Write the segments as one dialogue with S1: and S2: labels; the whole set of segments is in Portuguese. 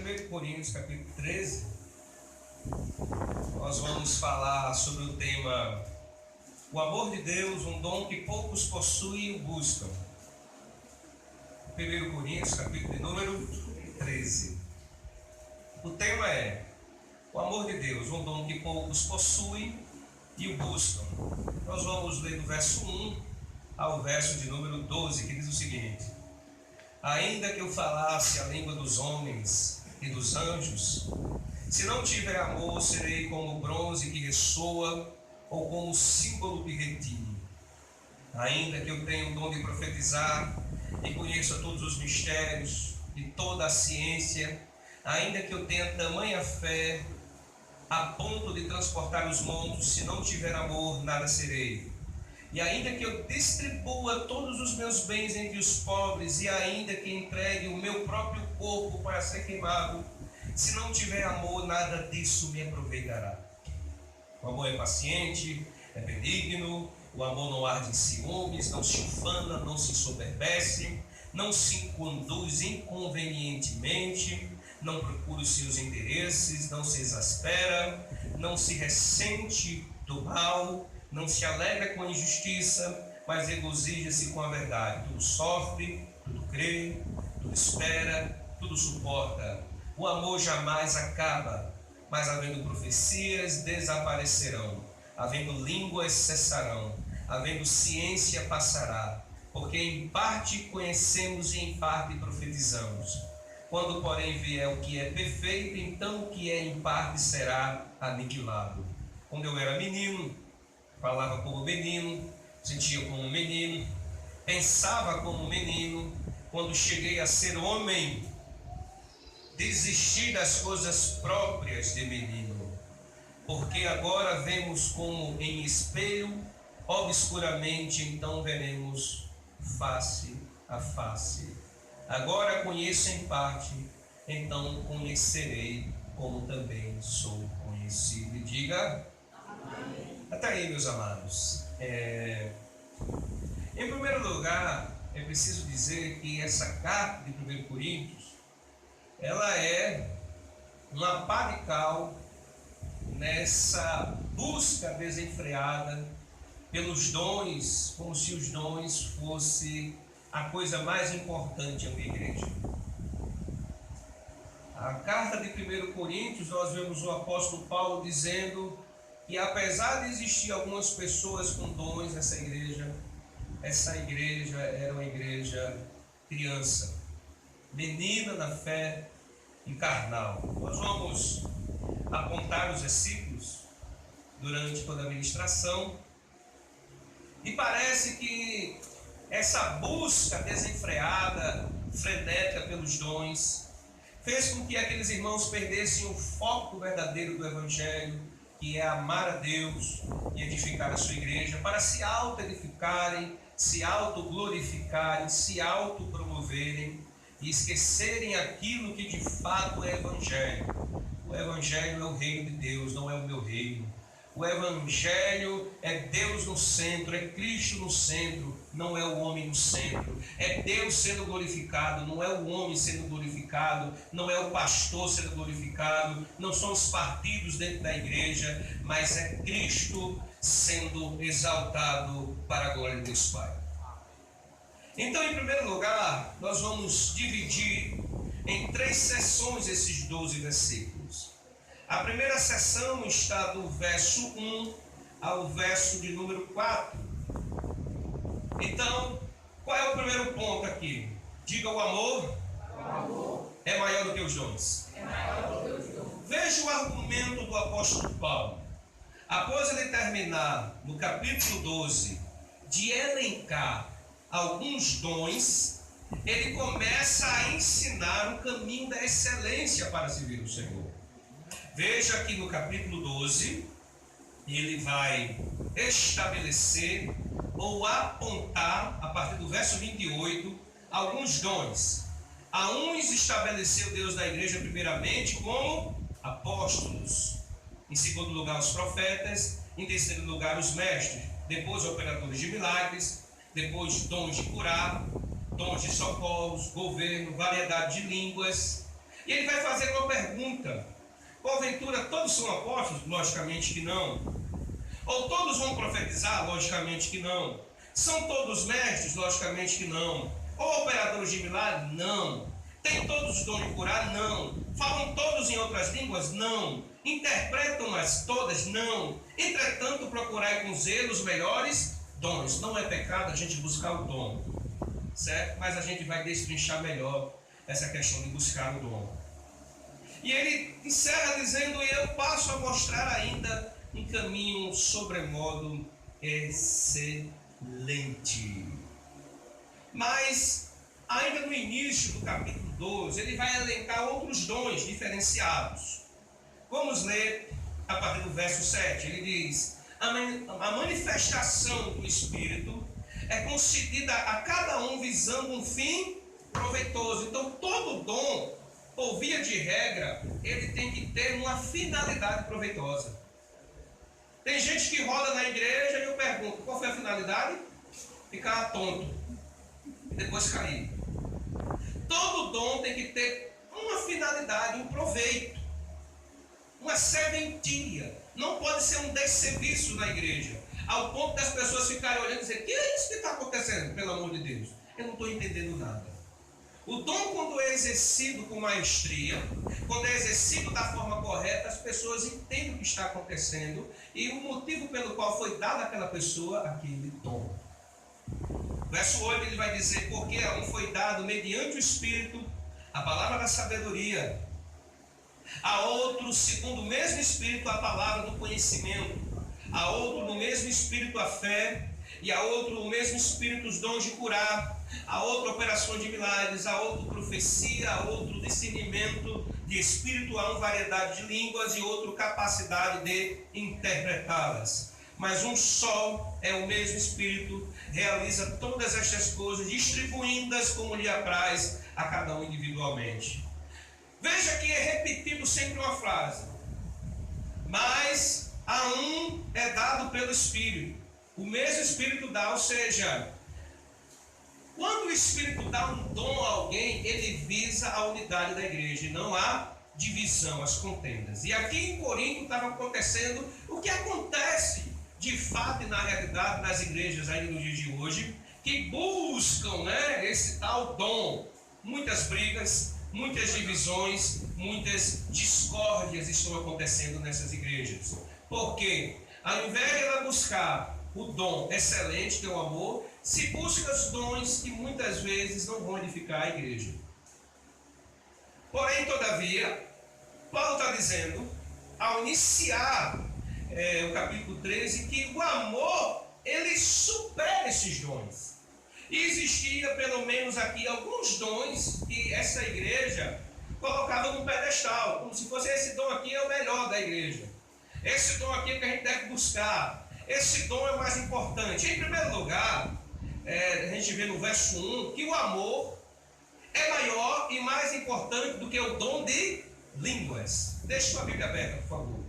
S1: 1 Coríntios, capítulo 13, nós vamos falar sobre o tema o amor de Deus, um dom que poucos possuem e buscam. 1 Coríntios, capítulo de número 13. O tema é o amor de Deus, um dom que poucos possuem e o buscam. Nós vamos ler do verso 1 ao verso de número 12, que diz o seguinte: ainda que eu falasse a língua dos homens e dos anjos, se não tiver amor, serei como bronze que ressoa ou como símbolo de retino. Ainda que eu tenha o dom de profetizar e conheça todos os mistérios e toda a ciência, ainda que eu tenha tamanha fé a ponto de transportar os montes, se não tiver amor, nada serei. E ainda que eu distribua todos os meus bens entre os pobres, e ainda que entregue o meu próprio corpo para ser queimado, se não tiver amor, nada disso me aproveitará. O amor é paciente, é benigno, o amor não arde em ciúmes, não se ufana, não se ensoberbece, não se conduz inconvenientemente, não procura os seus interesses, não se exaspera, não se ressente do mal, não se alegra com a injustiça, mas regozija-se com a verdade. Tudo sofre, tudo crê, tudo espera, tudo suporta. O amor jamais acaba, mas havendo profecias desaparecerão, havendo línguas cessarão, havendo ciência passará, porque em parte conhecemos e em parte profetizamos. Quando, porém, vier o que é perfeito, então o que é em parte será aniquilado. Quando eu era menino, falava como menino, sentia como menino, pensava como menino. Quando cheguei a ser homem, desisti das coisas próprias de menino, porque agora vemos como em espelho, obscuramente, então veremos face a face. Agora conheço em parte, então conhecerei como também sou conhecido. E diga amém. Até aí, meus amados. Em primeiro lugar, é preciso dizer que essa carta de 1 Coríntios, ela é uma pá de cal nessa busca desenfreada pelos dons, como se os dons fossem a coisa mais importante em uma igreja. A carta de 1 Coríntios, nós vemos o apóstolo Paulo dizendo que apesar de existir algumas pessoas com dons nessa igreja, essa igreja era uma igreja criança, menina na fé e carnal. Nós vamos apontar os versículos durante toda a ministração, e parece que essa busca desenfreada, frenética pelos dons, fez com que aqueles irmãos perdessem o foco verdadeiro do Evangelho, que é amar a Deus e edificar a sua igreja, para se auto-edificarem, se auto-glorificarem, se auto-promoverem e esquecerem aquilo que de fato é Evangelho. O Evangelho é o reino de Deus, não é o meu reino. O Evangelho é Deus no centro, é Cristo no centro, não é o homem no centro. É Deus sendo glorificado, não é o homem sendo glorificado, não é o pastor sendo glorificado, não são os partidos dentro da igreja, mas é Cristo sendo exaltado para a glória de Deus Pai. Então, em primeiro lugar, nós vamos dividir em 3 sessões esses 12 versículos. A primeira sessão está do verso 1 ao verso de número 4. Então, qual é o primeiro ponto aqui? Diga: o amor, é maior do que os dons. Veja o argumento do apóstolo Paulo. Após ele terminar no capítulo 12 de elencar alguns dons, ele começa a ensinar o caminho da excelência para servir o Senhor. Veja aqui no capítulo 12, ele vai estabelecer ou apontar, a partir do verso 28, alguns dons. A uns estabeleceu Deus na igreja primeiramente como apóstolos, em segundo lugar os profetas, em terceiro lugar os mestres, depois operadores de milagres, depois dons de curar, dons de socorros, governo, variedade de línguas. E ele vai fazer uma pergunta: porventura todos são apóstolos? Logicamente que não. Ou todos vão profetizar? Logicamente que não. São todos mestres? Logicamente que não. Ou operadores de milagres? Não. Têm todos os dons de curar? Não. Falam todos em outras línguas? Não. Interpretam-nas todas? Não. Entretanto, procurai com zelo os melhores dons. Não é pecado a gente buscar o dom, certo? Mas a gente vai destrinchar melhor essa questão de buscar o dom. E ele encerra dizendo: e eu passo a mostrar ainda um caminho sobremodo excelente. Mas, ainda no início do capítulo 12, ele vai elencar outros dons diferenciados. Vamos ler a partir do verso 7. Ele diz: a manifestação do Espírito é concedida a cada um visando um fim proveitoso. Então, todo dom, por via de regra, ele tem que ter uma finalidade proveitosa. Tem gente que roda na igreja e eu pergunto: qual foi a finalidade? Ficar tonto e depois cair. Todo dom tem que ter uma finalidade, um proveito, uma serventia. Não pode ser um desserviço na igreja, ao ponto das pessoas ficarem olhando e dizer: que é isso que está acontecendo, pelo amor de Deus? Eu não estou entendendo nada. O dom, quando é exercido com maestria, quando é exercido da forma correta, as pessoas entendem o que está acontecendo e o motivo pelo qual foi dado àquela pessoa aquele dom. Verso 8 ele vai dizer: porque a um foi dado mediante o Espírito a palavra da sabedoria, a outro, segundo o mesmo Espírito, a palavra do conhecimento, a outro, no mesmo Espírito, a fé, e a outro, no mesmo Espírito, os dons de curar, a outro, operações de milagres, a outro, profecia, a outro, discernimento de espírito, a um, variedade de línguas, e outro, capacidade de interpretá-las. Mas um só é o mesmo Espírito, realiza todas estas coisas, distribuindo-as como lhe apraz a cada um individualmente. Veja que é repetido sempre uma frase: mas a um é dado pelo Espírito. O mesmo Espírito dá, ou seja, quando o Espírito dá um dom a alguém, ele visa a unidade da igreja, e não a divisão, as contendas. E aqui em Corinto estava acontecendo o que acontece de fato e na realidade nas igrejas ainda no dia de hoje, que buscam, esse tal dom. Muitas brigas, muitas divisões, muitas discórdias estão acontecendo nessas igrejas. Porque ao invés de ela buscar o dom excelente, que é o amor, se busca os dons que muitas vezes não vão edificar a igreja. Porém, todavia, Paulo está dizendo, ao iniciar o capítulo 13, que o amor, ele supera esses dons. E existia, pelo menos aqui, alguns dons que essa igreja colocava no pedestal, como se fosse: esse dom aqui é o melhor da igreja, esse dom aqui é o que a gente deve buscar, esse dom é o mais importante. Em primeiro lugar, a gente vê no verso 1 que o amor é maior e mais importante do que o dom de línguas. Deixe sua Bíblia aberta, por favor.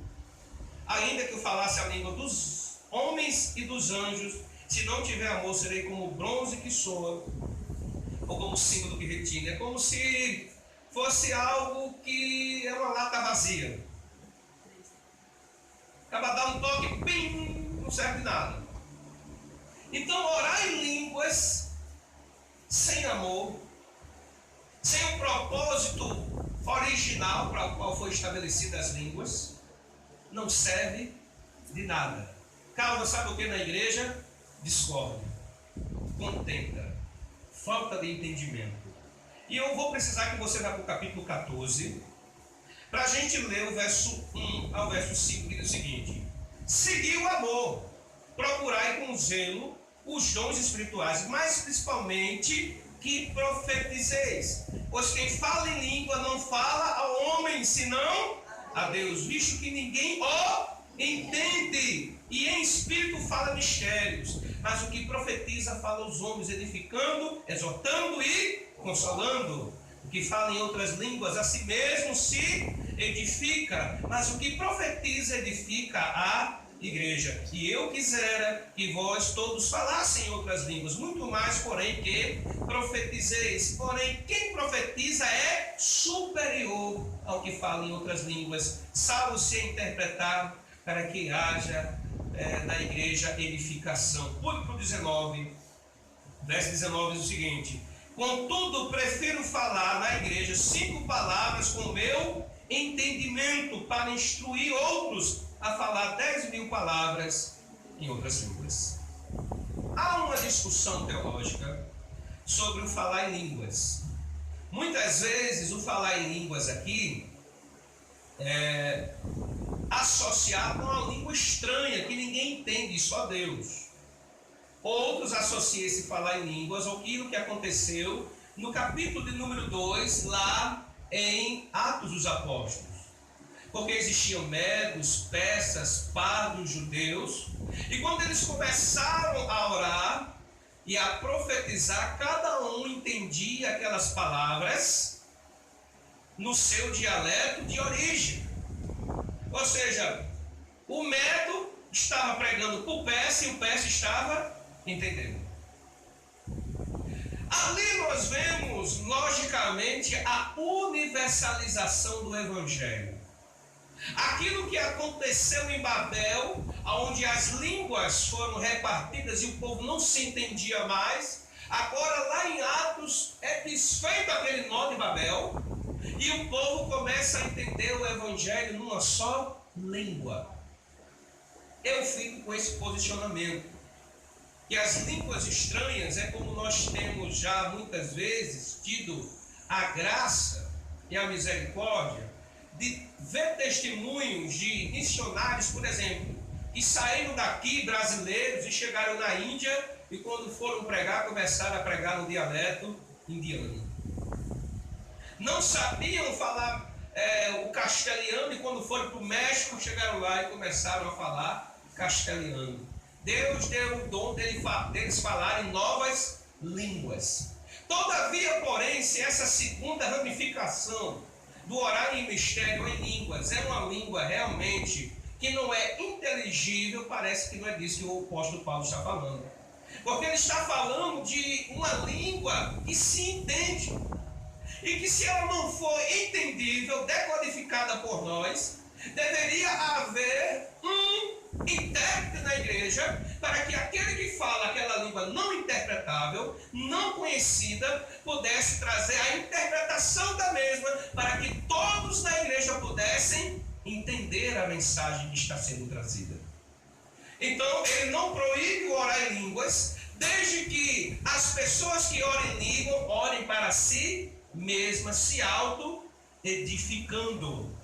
S1: Ainda que eu falasse a língua dos homens e dos anjos, se não tiver amor, serei como bronze que soa, ou como símbolo que retina. É como se fosse algo que é uma lata vazia. Acaba de dar um toque, pim, não serve de nada. Então, orar em línguas sem amor, sem o propósito original para o qual foi estabelecida as línguas, não serve de nada. Causa, sabe o que na igreja? Discórdia, contenda, falta de entendimento. E eu vou precisar que você vá para o capítulo 14, para a gente ler o verso 1 ao verso 5, que diz o seguinte: segui o amor, procurai com zelo os dons espirituais, mas principalmente que profetizeis. Pois quem fala em língua não fala ao homem, senão a Deus, visto que ninguém o entende, e em espírito fala mistérios. Mas o que profetiza fala aos homens, edificando, exortando e consolando. O que fala em outras línguas a si mesmo se edifica, mas o que profetiza edifica a igreja. E eu quisera que vós todos falassem em outras línguas, muito mais, porém, que profetizeis. Porém, quem profetiza é superior superior ao que fala em outras línguas, salvo se interpretar, para que haja na igreja edificação. Pule para o 19, verso 19 diz o seguinte: contudo, prefiro falar na igreja 5 palavras com meu entendimento, para instruir outros a falar 10.000 palavras em outras línguas. Há uma discussão teológica sobre o falar em línguas. Muitas vezes o falar em línguas aqui é associado a uma língua estranha que ninguém entende, só Deus. Outros associam esse falar em línguas ao que aconteceu no capítulo de número 2, lá em Atos dos Apóstolos. Porque existiam medos, persas, pardos, judeus, e quando eles começaram a orar e a profetizar, cada um entendia aquelas palavras no seu dialeto de origem. Ou seja, o medo estava pregando para o persa e o persa estava entendendo. Ali nós vemos, logicamente, a universalização do Evangelho. Aquilo que aconteceu em Babel, onde as línguas foram repartidas e o povo não se entendia mais, agora lá em Atos é desfeito aquele nó de Babel e o povo começa a entender o Evangelho numa só língua. Eu fico com esse posicionamento. E as línguas estranhas é como nós temos já muitas vezes tido a graça e a misericórdia de ver testemunhos de missionários, por exemplo, que saíram daqui, brasileiros, e chegaram na Índia, e quando foram pregar, começaram a pregar no dialeto indiano. Não sabiam falar o castelhano, e quando foram para o México, chegaram lá e começaram a falar castelhano. Deus deu o dom deles falarem novas línguas. Todavia, porém, se essa segunda ramificação do orar em mistério em línguas é uma língua realmente que não é inteligível, parece que não é disso que o apóstolo Paulo está falando. Porque ele está falando de uma língua que se entende. E que se ela não for entendível, decodificada por nós, deveria haver um intérprete na igreja, para que aquele que fala aquela língua não interpretável, não conhecida, pudesse trazer a interpretação da mesma, para que todos na igreja pudessem entender a mensagem que está sendo trazida. Então, ele não proíbe o orar em línguas, desde que as pessoas que orem em língua orem para si mesmas, se auto-edificando.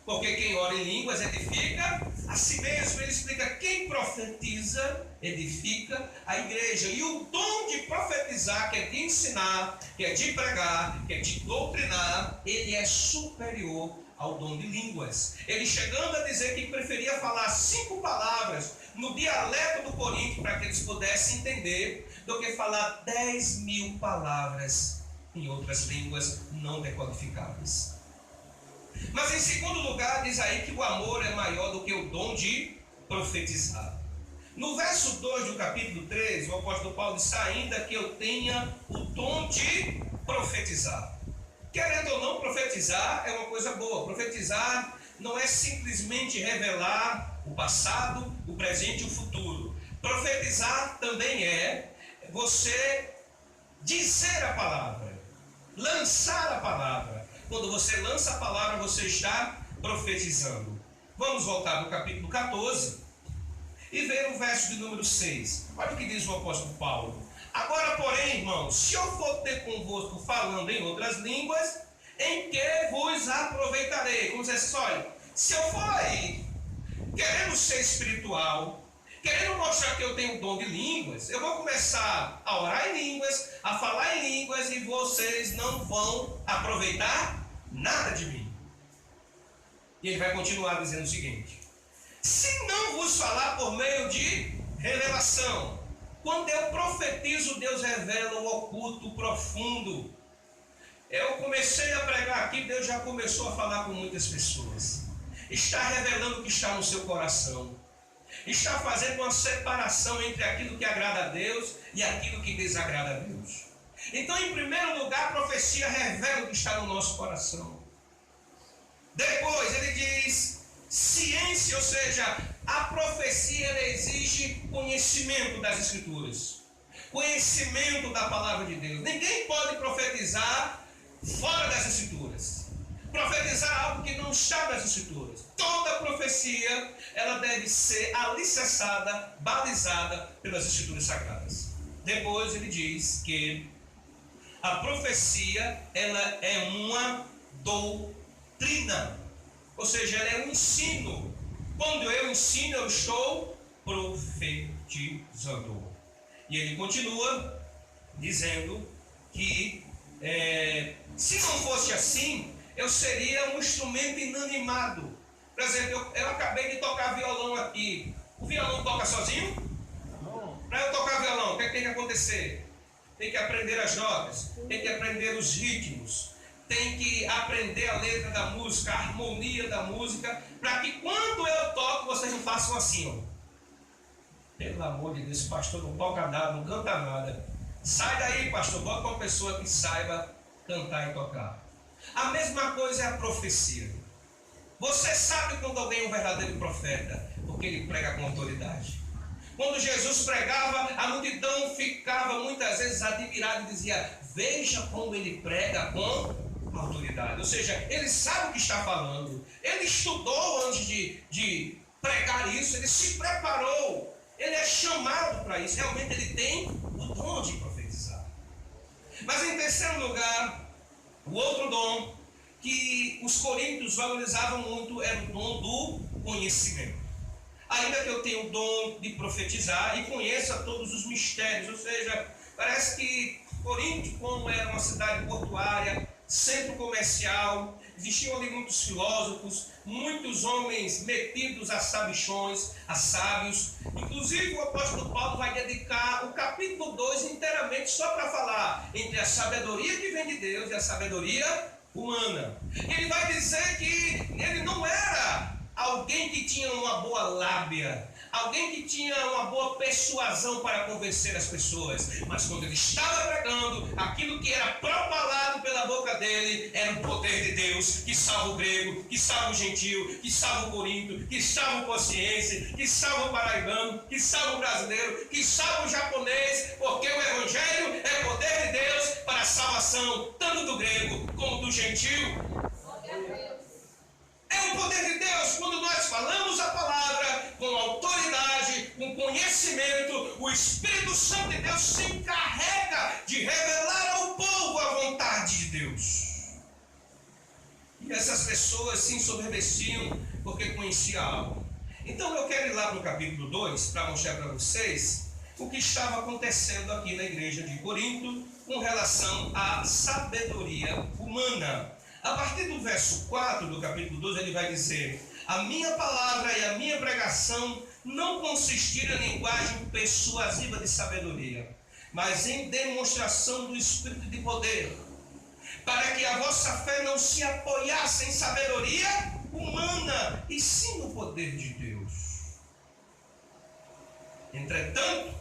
S1: Porque quem ora em línguas edifica a si mesmo. Ele explica: quem profetiza edifica a igreja. E o dom de profetizar, que é de ensinar, que é de pregar, que é de doutrinar, ele é superior ao dom de línguas. Ele chegando a dizer que preferia falar 5 palavras no dialeto do Coríntio para que eles pudessem entender, do que falar 10.000 palavras em outras línguas não decodificáveis. Mas em segundo lugar, diz aí que o amor é maior do que o dom de profetizar. No verso 2 do capítulo 3, o apóstolo Paulo diz: ainda que eu tenha o dom de profetizar. Querendo ou não, profetizar é uma coisa boa. Profetizar não é simplesmente revelar o passado, o presente e o futuro. Profetizar também é você dizer a palavra, lançar a palavra. Quando você lança a palavra, você está profetizando. Vamos voltar no capítulo 14 e ver o verso de número 6. Olha o que diz o apóstolo Paulo: agora, porém, irmãos, se eu for ter convosco falando em outras línguas, em que vos aproveitarei? Como dizer assim: olha, se eu for aí querendo ser espiritual, querendo mostrar que eu tenho dom de línguas, eu vou começar a orar em línguas, a falar em línguas, e vocês não vão aproveitar nada de mim. E ele vai continuar dizendo o seguinte: se não vos falar por meio de revelação, quando eu profetizo, Deus revela o oculto, o profundo. Eu comecei a pregar aqui, Deus já começou a falar com muitas pessoas. Está revelando o que está no seu coração. Está fazendo uma separação entre aquilo que agrada a Deus e aquilo que desagrada a Deus. Então, em primeiro lugar, a profecia revela o que está no nosso coração. Depois ele diz ciência, ou seja, a profecia ela exige conhecimento das Escrituras, conhecimento da palavra de Deus. Ninguém pode profetizar fora das Escrituras, profetizar algo que não está nas Escrituras. Toda profecia ela deve ser alicerçada, balizada pelas Escrituras Sagradas. Depois ele diz que a profecia ela é uma doutrina, ou seja, ela é um ensino. Quando eu ensino, eu estou profetizando. E ele continua dizendo que se não fosse assim, eu seria um instrumento inanimado. Por exemplo, eu acabei de tocar violão aqui. O violão toca sozinho? Para eu tocar violão, o que é que tem que acontecer? Tem que aprender as notas, tem que aprender os ritmos, tem que aprender a letra da música, a harmonia da música, para que quando eu toco, vocês não façam assim, ó. Pelo amor de Deus, pastor não toca nada, não canta nada. Sai daí, pastor, bota uma pessoa que saiba cantar e tocar. A mesma coisa é a profecia. Você sabe quando alguém é um verdadeiro profeta, porque ele prega com autoridade. Quando Jesus pregava, a multidão ficava muitas vezes admirada e dizia: veja como ele prega com autoridade. Ou seja, ele sabe o que está falando. Ele estudou antes de pregar isso, ele se preparou. Ele é chamado para isso. Realmente ele tem o dom de profetizar. Mas em terceiro lugar, o outro dom que os coríntios valorizavam muito era o dom do conhecimento. Ainda que eu tenha o dom de profetizar e conheça todos os mistérios, ou seja, parece que Corinto, como era uma cidade portuária, centro comercial, existiam ali muitos filósofos, muitos homens metidos a sabichões, a sábios. Inclusive o apóstolo Paulo vai dedicar o capítulo 2 inteiramente só para falar entre a sabedoria que vem de Deus e a sabedoria humana. Ele vai dizer que ele não era alguém que tinha uma boa lábia, alguém que tinha uma boa persuasão para convencer as pessoas, mas quando ele estava pregando, aquilo que era propalado pela boca dele era o poder de Deus, que salva o grego, que salva o gentil, que salva o corinto, que salva o consciência, que salva o paraibano, que salva o brasileiro, que salva o japonês, porque o evangelho é o poder de Deus para a salvação, tanto do grego como do gentil. É o poder de Deus quando nós falamos a palavra com autoridade, com conhecimento. O Espírito Santo de Deus se encarrega de revelar ao povo a vontade de Deus. E essas pessoas se ensoberbeciam porque conheciam algo. Então eu quero ir lá para o capítulo 2 para mostrar para vocês o que estava acontecendo aqui na igreja de Corinto com relação à sabedoria humana. A partir do verso 4 do capítulo 12, ele vai dizer: a minha palavra e a minha pregação não consistiram em linguagem persuasiva de sabedoria, mas em demonstração do Espírito de poder, para que a vossa fé não se apoiasse em sabedoria humana, e sim no poder de Deus. Entretanto,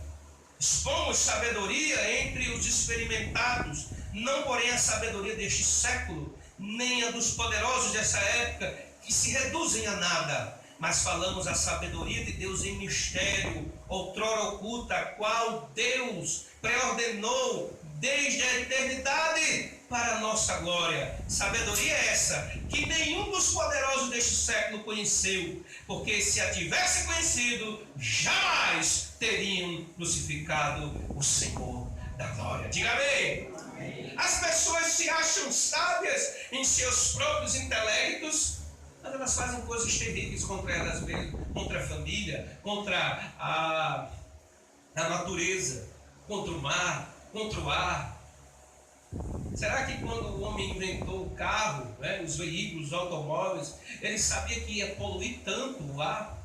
S1: expomos sabedoria entre os experimentados, não porém a sabedoria deste século, nem a dos poderosos dessa época, que se reduzem a nada, mas falamos a sabedoria de Deus em mistério, outrora oculta, a qual Deus preordenou desde a eternidade para a nossa glória. Sabedoria essa que nenhum dos poderosos deste século conheceu, porque se a tivesse conhecido, jamais teriam crucificado o Senhor da glória. Diga amém. As pessoas se acham sábias em seus próprios intelectos, mas elas fazem coisas terríveis contra elas mesmas, contra a família, contra a natureza, contra o mar, contra o ar. Será que quando o homem inventou o carro, os veículos, os automóveis, ele sabia que ia poluir tanto o ar?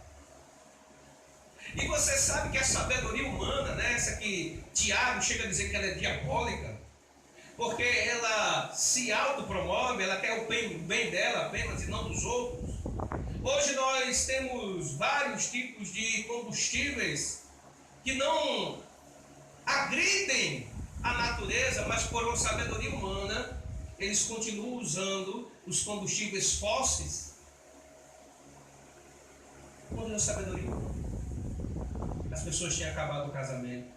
S1: E você sabe que a sabedoria humana, essa que Tiago chega a dizer que ela é diabólica, porque ela se autopromove, ela quer o bem dela apenas e não dos outros. Hoje nós temos vários tipos de combustíveis que não agridem a natureza, mas por uma sabedoria humana, eles continuam usando os combustíveis fósseis. Onde a sabedoria humana? As pessoas tinham acabado o casamento.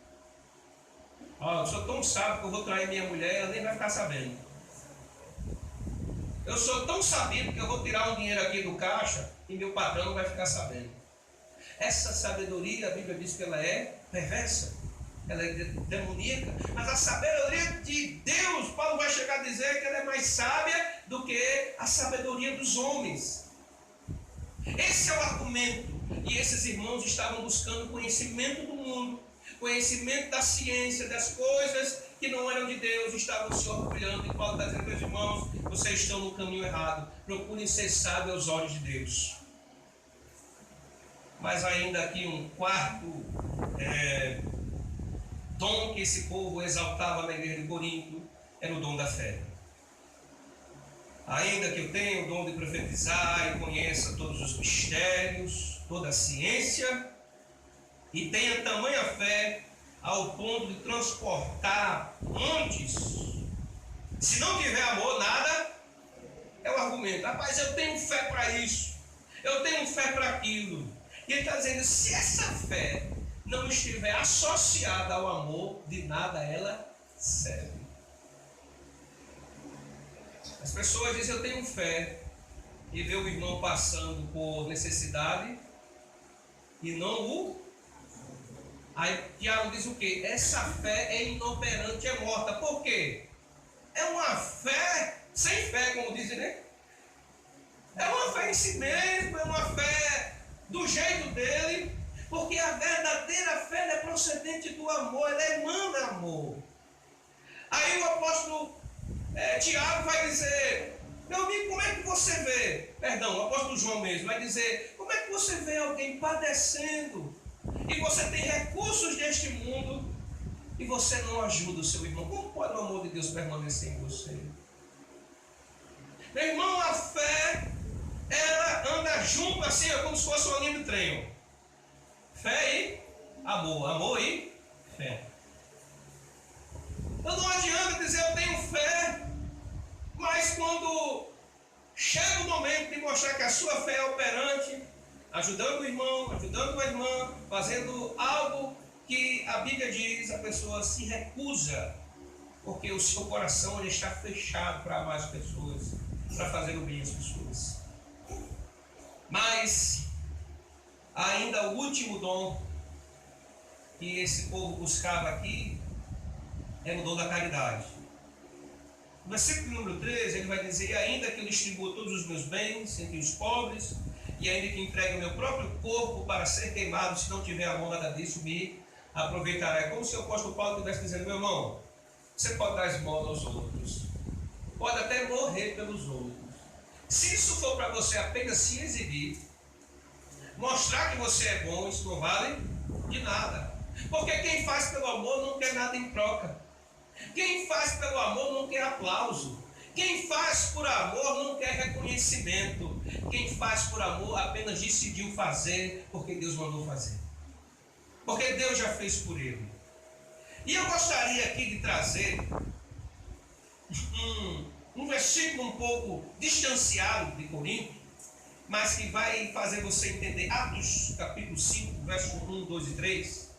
S1: Eu sou tão sábio que eu vou trair minha mulher, ela nem vai ficar sabendo. Eu sou tão sabido que eu vou tirar um dinheiro aqui do caixa e meu patrão não vai ficar sabendo. Essa sabedoria, a Bíblia diz que ela é perversa, ela é demoníaca, mas a sabedoria de Deus, Paulo vai chegar a dizer que ela é mais sábia do que a sabedoria dos homens. Esse é o argumento, e esses irmãos estavam buscando conhecimento do mundo, conhecimento da ciência, das coisas que não eram de Deus, estavam se orgulhando. E Paulo está dizendo, meus irmãos, vocês estão no caminho errado, procurem ser sábios aos olhos de Deus. Mas ainda aqui um quarto dom que esse povo exaltava na igreja de Corinto era o dom da fé. Ainda que eu tenha o dom de profetizar e conheça todos os mistérios, toda a ciência, e tenha tamanha fé ao ponto de transportar montes, se não tiver amor, nada é o argumento. Rapaz, eu tenho fé para isso, eu tenho fé para aquilo. E ele está dizendo, se essa fé não estiver associada ao amor, de nada ela serve. As pessoas dizem, eu tenho fé, e vê o irmão passando por necessidade e não o... Aí Tiago diz o quê? Essa fé é inoperante, é morta. Por quê? É uma fé sem fé, como dizem, né? É uma fé em si mesmo, é uma fé do jeito dele, porque a verdadeira fé é procedente do amor, ela emana amor. Aí o apóstolo Tiago vai dizer, meu amigo, como é que você vê? Perdão, o apóstolo João mesmo vai dizer, como é que você vê alguém padecendo e você tem recursos deste mundo e você não ajuda o seu irmão? Como pode o amor de Deus permanecer em você? Meu irmão, a fé, ela anda junto assim, como se fosse uma linha de trem. Fé e amor, amor e fé. Então não adianta dizer eu tenho fé, mas quando chega o momento de mostrar que a sua fé é operante, ajudando o irmão, ajudando a irmã, fazendo algo que a Bíblia diz, a pessoa se recusa, porque o seu coração ele está fechado para amar as pessoas, para fazer o bem às pessoas. Mas ainda o último dom que esse povo buscava aqui é o dom da caridade. No versículo número 13, ele vai dizer, ainda que eu distribua todos os meus bens entre os pobres, e ainda que entregue o meu próprio corpo para ser queimado, se não tiver amor, nada disso me aproveitará. É como se o apóstolo Paulo estivesse dizendo, meu irmão, você pode dar esmola aos outros, pode até morrer pelos outros. Se isso for para você apenas se exibir, mostrar que você é bom, isso não vale de nada. Porque quem faz pelo amor não quer nada em troca. Quem faz pelo amor não quer aplauso. Quem faz por amor não quer reconhecimento. Quem faz por amor apenas decidiu fazer porque Deus mandou fazer. Porque Deus já fez por ele. E eu gostaria aqui de trazer um versículo um pouco distanciado de Corinto, mas que vai fazer você entender. Atos capítulo 5, verso 1, 2 e 3.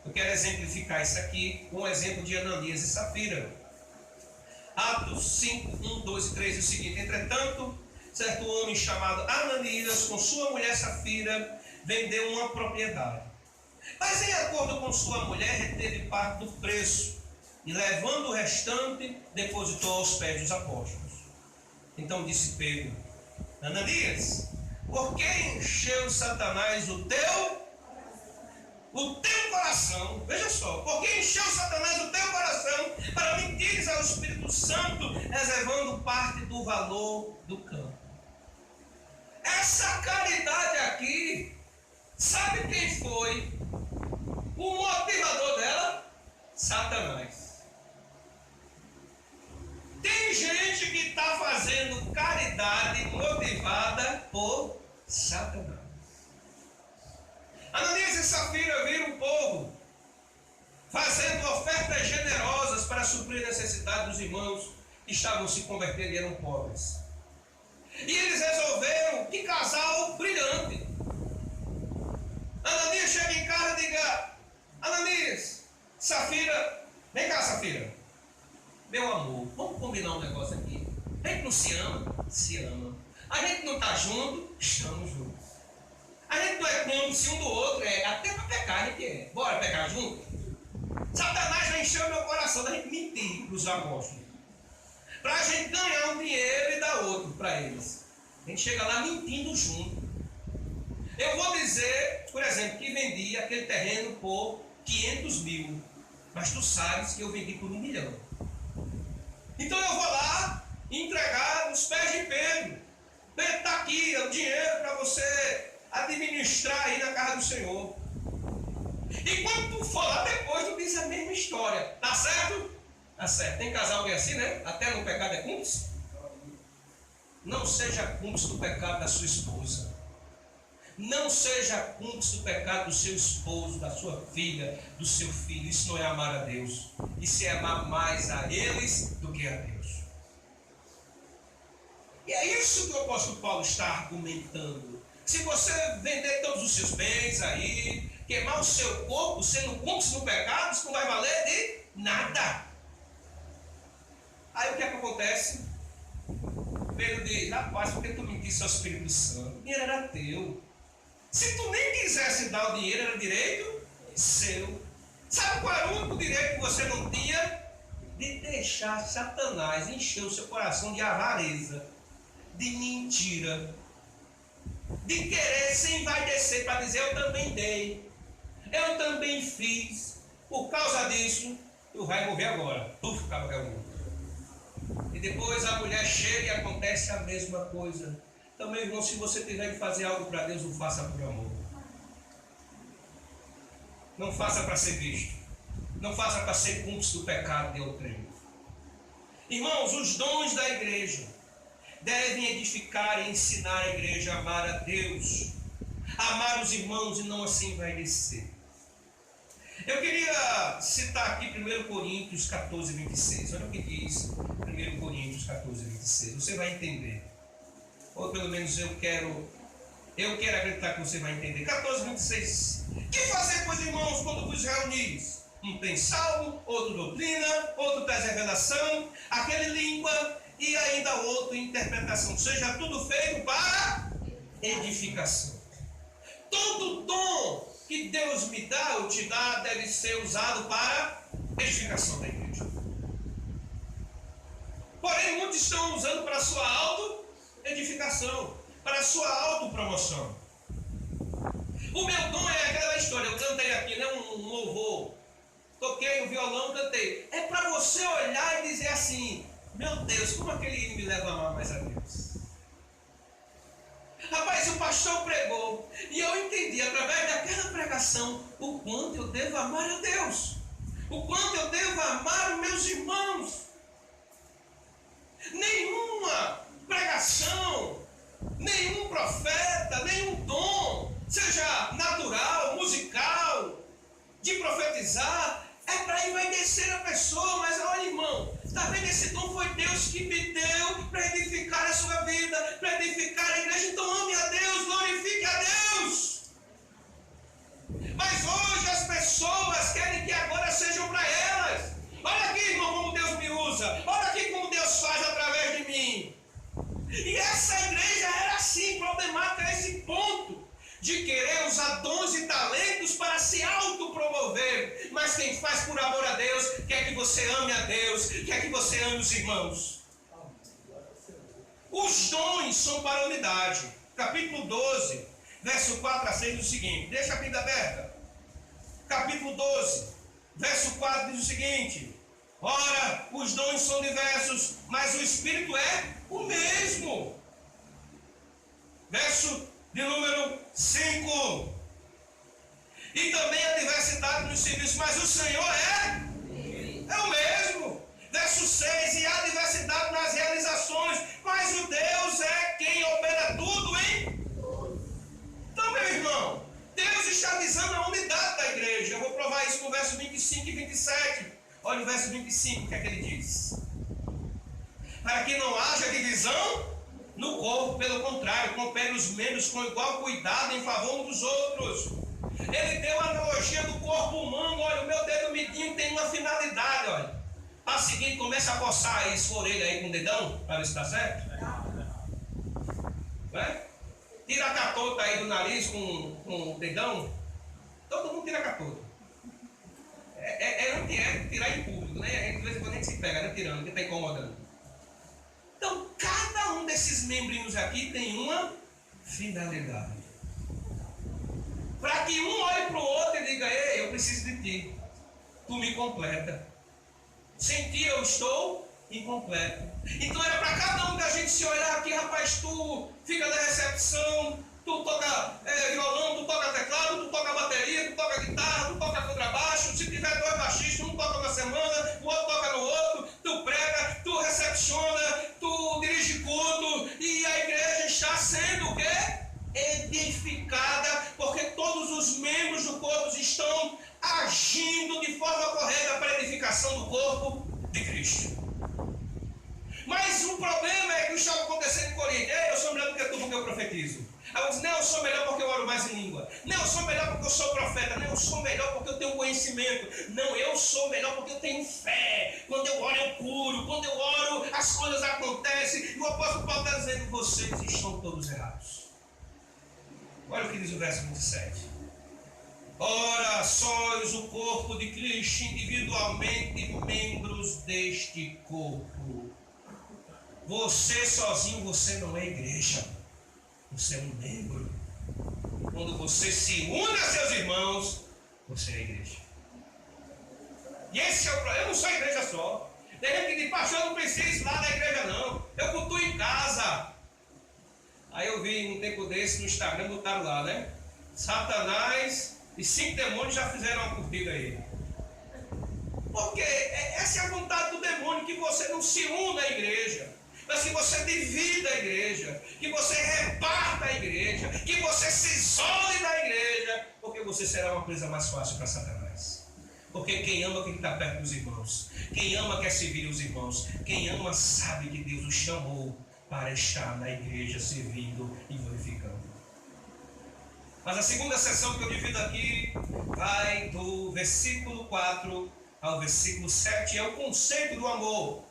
S1: Eu quero exemplificar isso aqui com o exemplo de Ananias e Safira. Atos 5, 1, 2 e 3 é o seguinte: entretanto, certo homem chamado Ananias, com sua mulher Safira, vendeu uma propriedade. Mas em acordo com sua mulher, reteve parte do preço, e levando o restante, depositou aos pés dos apóstolos. Então disse Pedro: Ananias, por que encheu Satanás o teu coração? Veja só, por que encheu Satanás o teu coração para mentires ao Espírito Santo, reservando parte do valor do campo? Essa caridade aqui, sabe quem foi o motivador dela? Satanás. Tem gente que está fazendo caridade motivada por Satanás. Ananias e Safira viram o povo fazendo ofertas generosas para suprir a necessidade dos irmãos que estavam se convertendo e eram pobres. E eles resolveram, que casal brilhante. Ananias chega em casa e diga: Ananias, Safira, vem cá, Safira. Meu amor, vamos combinar um negócio aqui. A gente não se ama? Se ama. A gente não está junto? Estamos juntos. A gente não é cúmplice um do outro, até para pecar a gente é. Bora pecar junto? Satanás já encheu meu coração da gente mentir para os apóstolos. Para a gente ganhar um dinheiro e dar outro para eles. A gente chega lá mentindo junto. Eu vou dizer, por exemplo, que vendi aquele terreno por 500 mil. Mas tu sabes que eu vendi por 1 milhão. Então eu vou lá entregar nos pés de Pedro. Pedro, está aqui, é o dinheiro para você administrar aí na casa do Senhor. E quando tu for lá depois, tu diz a mesma história. Tá certo? Tá certo. Tem casal que é assim, né? Até no pecado é cúmplice. Não seja cúmplice do pecado da sua esposa. Não seja cúmplice do pecado do seu esposo, da sua filha, do seu filho. Isso não é amar a Deus. Isso é amar mais a eles do que a Deus. E é isso que o apóstolo Paulo está argumentando. Se você vender todos os seus bens aí, queimar o seu corpo, sendo cúmplice no pecado, isso não vai valer de nada. Aí o que é que acontece? Pedro diz: rapaz, por que tu mentiste ao Espírito Santo? O dinheiro era teu. Se tu nem quisesse dar o dinheiro, era direito seu. Sabe qual era o único direito que você não tinha? De deixar Satanás encher o seu coração de avareza, de mentira, de querer se envaidecer para dizer: eu também dei, eu também fiz. Por causa disso, tu vai morrer agora. Puf, acaba que é o mundo. E depois a mulher chega e acontece a mesma coisa. Então, meu irmão, se você tiver que fazer algo para Deus, não faça por amor. Não faça para ser visto. Não faça para ser cúmplice do pecado de outrem. Irmãos, os dons da igreja devem edificar e ensinar a igreja a amar a Deus, amar os irmãos e não assim envaidecer. Eu queria citar aqui 1 Coríntios 14, 26. Olha o que diz 1 Coríntios 14, 26. Você vai entender. Ou pelo menos eu quero acreditar que você vai entender. 14, 26. Que fazer, pois, irmãos, quando vos reunis? Um tem salmo, outro doutrina, outro traz revelação, aquele língua e ainda outro interpretação. Seja tudo feito para edificação. Todo dom que Deus me dá ou te dá deve ser usado para edificação da igreja. Porém, muitos estão usando para a sua auto-edificação, para a sua autopromoção. O meu dom é aquela história, eu cantei aqui, né, um louvor, toquei o violão, cantei. É para você olhar e dizer assim: meu Deus, como aquele hino me leva a amar mais a Deus. Rapaz, o pastor pregou e eu entendi através daquela pregação o quanto eu devo amar a Deus, o quanto eu devo amar os meus irmãos. Nenhuma pregação, nenhum profeta, nenhum dom, seja natural, musical, de profetizar, é para envaidecer a pessoa. Mas olha, irmão, está vendo? Esse dom foi Deus que me deu para edificar a sua vida, para edificar a igreja. Então ame a Deus, glorifique a Deus. Mas hoje as pessoas querem que agora sejam para elas. Olha aqui, irmão, como Deus me usa. Olha aqui como Deus faz através de mim. E essa igreja era assim, problemática a esse ponto de querer usar dons e talentos para se autopromover. Mas quem faz por amor a Deus, quer que você ame a Deus, quer que você ame os irmãos. Os dons são para a unidade. Capítulo 12, verso 4 a 6 diz o seguinte. Deixa a Bíblia aberta. Capítulo 12, verso 4 diz o seguinte: ora, os dons são diversos, mas o Espírito é o mesmo. Verso de número 5. E também a diversidade nos serviços, mas o Senhor é o mesmo. Verso 6. E há diversidade nas realizações, mas o Deus é quem opera tudo em... Então, meu irmão, Deus está visando a unidade da igreja. Eu vou provar isso no verso 25. 25 e 27. Olha o verso 25, o que é que ele diz? Para que não haja divisão no corpo, pelo contrário, coopere os membros com igual cuidado em favor uns dos outros. Ele deu a analogia do corpo humano. Olha, o meu dedo midinho tem uma finalidade, olha. A seguinte, começa a coçar aí sua orelha aí com o dedão, para ver se está certo. É? Tira a catota aí do nariz com o dedão. Todo mundo tira a catota. É antiético tirar em público, né? A gente de vez em quando a gente se pega, né? Tirando, porque está incomodando. Então, cada um desses membrinhos aqui tem uma finalidade. Para que um olhe para o outro e diga: ei, eu preciso de ti. Tu me completa. Sem ti eu estou incompleto. Então era para cada um da gente se olhar aqui: rapaz, tu fica na recepção, tu toca violão, tu toca teclado, tu toca bateria, tu toca guitarra, tu toca contrabaixo. Se tiver dois baixistas, um toca uma semana, o outro toca no outro, tu prega, tu recepciona, tu dirige culto, e a igreja está sendo o quê? Edificada, porque todos os membros do corpo estão agindo de forma correta para a edificação do corpo de Cristo. Mas o problema é que o que estava acontecendo em Corinto: ei, eu sou melhor do que tu porque eu profetizo. Aí eu disse: não, eu sou melhor porque eu oro mais em língua. Não, eu sou melhor porque eu sou profeta. Não, eu sou melhor porque eu tenho conhecimento. Não, eu sou melhor porque eu tenho fé. Quando eu oro eu curo. Quando eu oro as coisas acontecem. E o apóstolo Paulo está dizendo: vocês estão todos errados. Olha o que diz o verso 27. Ora, sois o corpo de Cristo, individualmente membros deste corpo. Você sozinho, você não é igreja. Você é um membro. Quando você se une a seus irmãos, você é igreja. E esse é o problema. Eu não sou igreja só. Tem gente que diz: pastor, eu não preciso ir lá na igreja não. Eu cultuo em casa. Aí eu vi um tempo desse no Instagram, botaram lá, né? Satanás e 5 demônios já fizeram uma curtida aí. Porque essa é a vontade do demônio, que você não se una à igreja, mas que você divida a igreja, que você reparta a igreja, que você se isole da igreja, porque você será uma presa mais fácil para Satanás. Porque quem ama quem está perto dos irmãos, quem ama quer servir os irmãos, quem ama sabe que Deus o chamou para estar na igreja servindo e glorificando. Mas a segunda sessão que eu divido aqui vai do versículo 4 ao versículo 7, é o conceito do amor.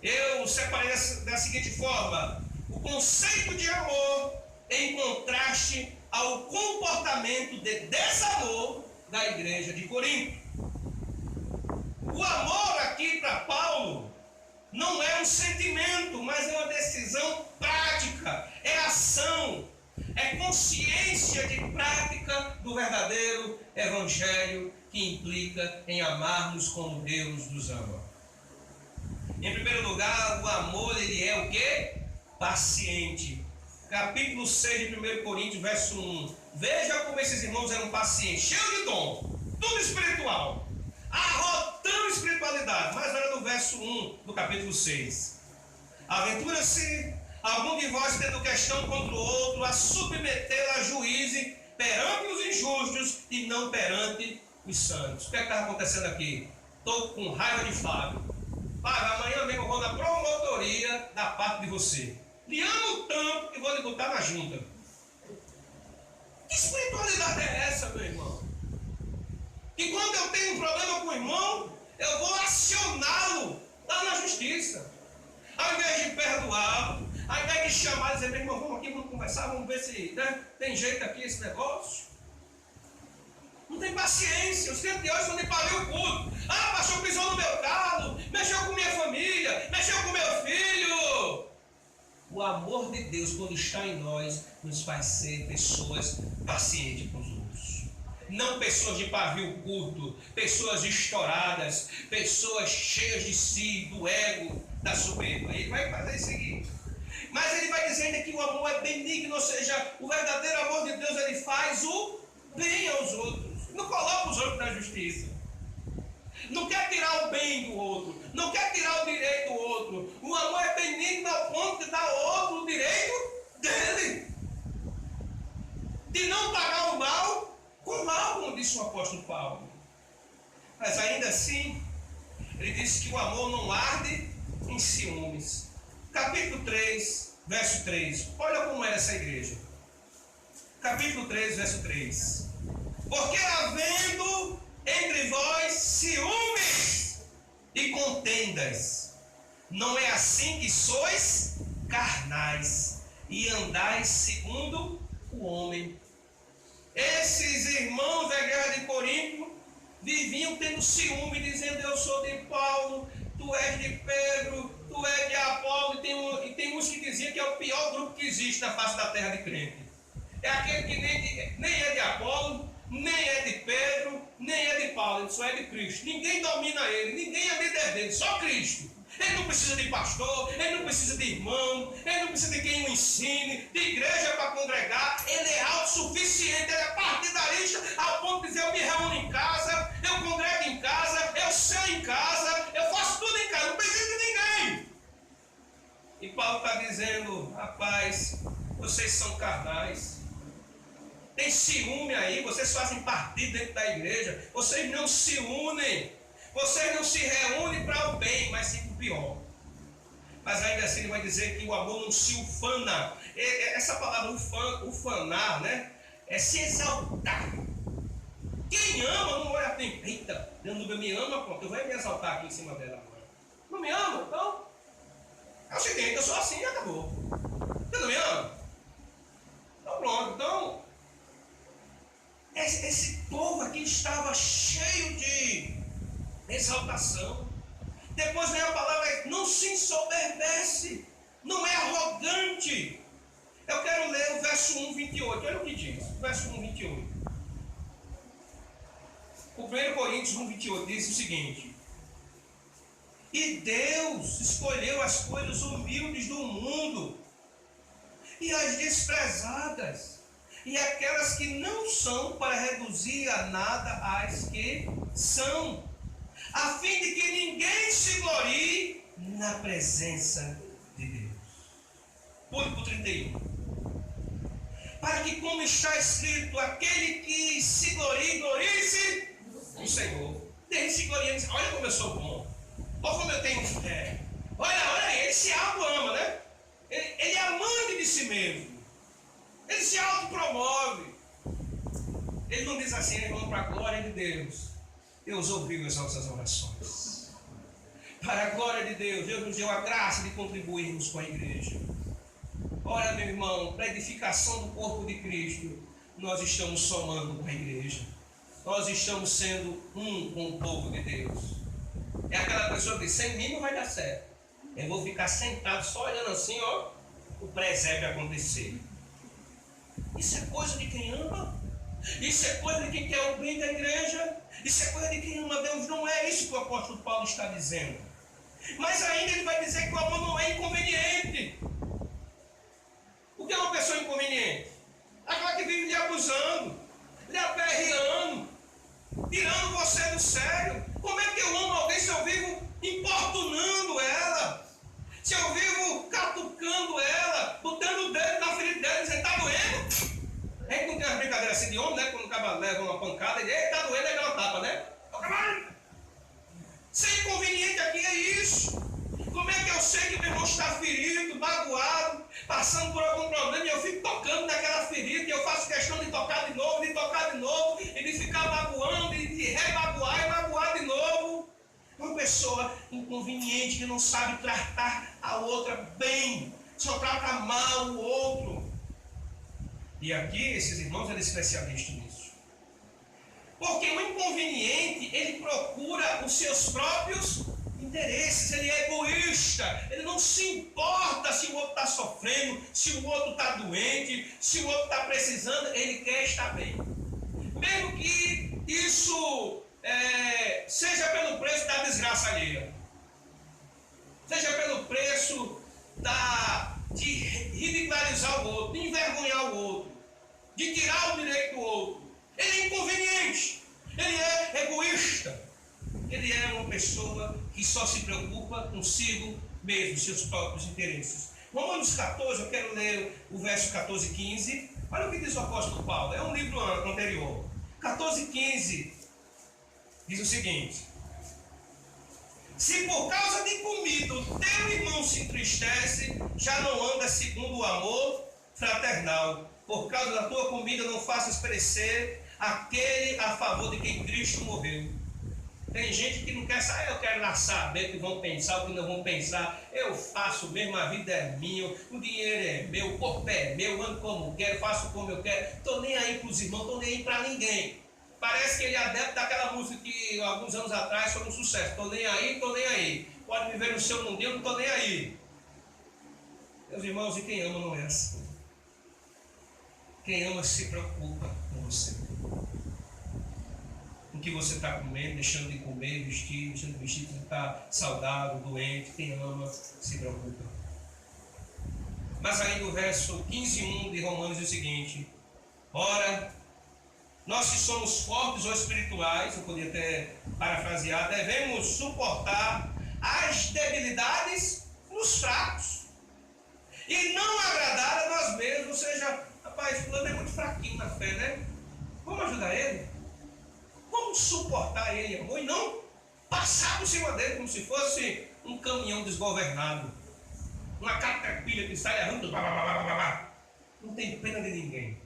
S1: Eu separei da seguinte forma: o conceito de amor em contraste ao comportamento de desamor da igreja de Corinto. O amor aqui para Paulo não é um sentimento, mas é uma decisão prática, é ação, é consciência de prática do verdadeiro evangelho, que implica em amarmos como Deus nos ama. Em primeiro lugar, o amor, ele é o quê? Paciente. Capítulo 6 de 1 Coríntios, verso 1. Veja como esses irmãos eram pacientes, cheios de dom, tudo espiritual, arrotando espiritualidade. Mas olha no verso 1 do capítulo 6. Aventura-se algum de vós tendo questão contra o outro a submetê-lo a juízo perante os injustos e não perante os santos. O que é que está acontecendo aqui? Estou com raiva de Fábio. Fábio, amanhã mesmo eu vou na promotoria da parte de você. Lhe amo tanto que vou lhe botar na junta. Que espiritualidade é essa, meu irmão? Que quando eu tenho um problema com o irmão, eu vou acioná-lo lá na justiça. Ao invés de perdoá-lo, ao invés de chamar e dizer: meu irmão, vamos aqui, vamos conversar, vamos ver se tem jeito aqui esse negócio. Não tem paciência. Os crentes de hoje vão nem para ver o culto. Ah, pastor, pisou no meu carro, mexeu com minha família, mexeu com meu filho. O amor de Deus, quando está em nós, nos faz ser pessoas pacientes com os outros. Não pessoas de pavio curto, pessoas estouradas, pessoas cheias de si, do ego, da soberba. Ele vai fazer o seguinte. Mas ele vai dizendo que o amor é benigno, ou seja, o verdadeiro amor de Deus, ele faz o bem aos outros. Não coloca os outros na justiça. Não quer tirar o bem do outro. Não quer tirar o direito do outro. O amor é benigno ao ponto de dar ao outro o direito dele. De não pagar o mal com mal, como disse o apóstolo Paulo. diz que o amor não arde em ciúmes. Capítulo 3, verso 3. Olha como era essa igreja. Capítulo 3, verso 3. Porque havendo entre vós ciúmes e contendas, não é assim que sois carnais e andais segundo o homem. Esses irmãos da igreja de Corinto viviam tendo ciúme, dizendo: eu sou de Paulo, tu és de Pedro, tu és de Apolo. E tem uns que diziam que é o pior grupo que existe na face da terra de crente. É aquele que nem é de Apolo, nem é de Pedro, nem é de Paulo, ele só é de Cristo. Ninguém domina ele, ninguém é líder dele, só Cristo. Ele não precisa de pastor, ele não precisa de irmão, ele não precisa de quem o ensine, de igreja para congregar. Ele é autossuficiente, ele é partidarista, ao ponto de dizer: eu me reúno em casa, eu congrego em casa, eu sei em casa, eu faço tudo em casa, não preciso de ninguém. E Paulo está dizendo: rapaz, vocês são carnais. Tem ciúme aí, vocês fazem partido dentro da igreja, vocês não se unem, vocês não se reúnem para o bem, mas sim para o pior. Mas ainda assim ele vai dizer que o amor não se ufana. Essa palavra ufanar, né? É se exaltar. Quem ama não olha assim: eita, Deus me ama, pronto, eu vou me exaltar aqui em cima dela agora. Não me ama? Então, é o seguinte, eu sou assim e acabou. Você não me ama? Então pronto, então esse povo aqui estava cheio de exaltação. Depois vem a palavra: não se ensoberbece, não é arrogante. Eu quero ler o verso 1, 28. Olha o que diz, o verso 1, 28. O 1 Coríntios 1, 28 diz o seguinte: e Deus escolheu as coisas humildes do mundo e as desprezadas, e aquelas que não são, para reduzir a nada as que são, a fim de que ninguém se glorie na presença de Deus. Pule para o 31. Para que, como está escrito, aquele que se glorie, glorie-se no Senhor. Ele se gloria, olha como eu sou bom, olha como eu tenho fé, olha, ele se auto-ama, né? Ele é amante de si mesmo. Ele se autopromove. Ele não diz assim: vamos para a glória de Deus, Deus ouviu as nossas orações. Para a glória de Deus, Deus nos deu a graça de contribuirmos com a igreja. Olha, meu irmão, para a edificação do corpo de Cristo, nós estamos somando com a igreja. Nós estamos sendo um com o povo de Deus. É aquela pessoa que diz: sem mim não vai dar certo. Eu vou ficar sentado só olhando assim, ó, o presépio acontecer. Isso é coisa de quem ama. Isso é coisa de quem quer o bem da igreja. Isso é coisa de quem ama Deus. Não é isso que o apóstolo Paulo está dizendo. Mas ainda ele vai dizer que o amor não é inconveniente. O que é uma pessoa inconveniente? Aquela que vive lhe abusando, lhe aperreando, tirando você do sério. Como é que eu amo alguém se eu vivo importunando ela? Se eu vivo catucando ela, botando o dedo na ferida dela, dizendo: está doendo? A gente não tem uma brincadeira assim de homem, né? Quando o cara leva uma pancada, ele diz: está doendo, aí dá uma tapa, né? Ser inconveniente aqui é isso. Como é que eu sei que o meu irmão está ferido, magoado, passando por algum problema, e eu fico tocando naquela ferida, e eu faço questão de tocar de novo, e de ficar magoando, e de remagoar e magoar de novo? Uma pessoa inconveniente que não sabe tratar a outra bem, só trata mal o outro. E aqui esses irmãos eram especialistas nisso. Porque o inconveniente, ele procura os seus próprios interesses, ele é egoísta, ele não se importa se o outro está sofrendo, se o outro está doente, se o outro está precisando, ele quer estar bem. Mesmo que isso seja pelo preço da desgraça alheia, seja pelo preço de ridicularizar o outro, de envergonhar o outro, de tirar o direito do outro. Ele é inconveniente, ele é egoísta, ele é uma pessoa que só se preocupa consigo mesmo, seus próprios interesses. Romanos 14, eu quero ler o verso 14 e 15. Olha o que diz o apóstolo Paulo, é um livro anterior. 14 e 15 diz o seguinte: Se por causa de comida o teu irmão se entristece, já não anda segundo o amor fraternal. Por causa da tua comida não faças perecer aquele a favor de quem Cristo morreu. Tem gente que não quer sair, eu quero lá saber o que vão pensar, o que não vão pensar. Eu faço mesmo, a vida é minha, o dinheiro é meu, o corpo é meu, ando como quero, faço como eu quero. Estou nem aí para os irmãos, estou nem aí para ninguém. Parece que ele é adepto daquela música que alguns anos atrás foi um sucesso. Estou nem aí, estou nem aí. Pode viver no seu mundinho, não estou nem aí. Meus irmãos, e quem ama não é assim. Quem ama se preocupa com você. O que você está comendo, deixando de comer, vestir, deixando de vestir, que está saudável, doente. Quem ama se preocupa. Mas aí no verso 15:1 de Romanos diz o seguinte: ora, nós que somos fortes ou espirituais, eu podia até parafrasear, devemos suportar as debilidades nos fracos e não agradar a nós mesmos. Ou seja, rapaz, fulano é muito fraquinho na fé, né? Vamos ajudar ele? Vamos suportar ele, amor, e não passar por cima dele como se fosse um caminhão desgovernado, uma caterpillar que sai arrancando, não tem pena de ninguém.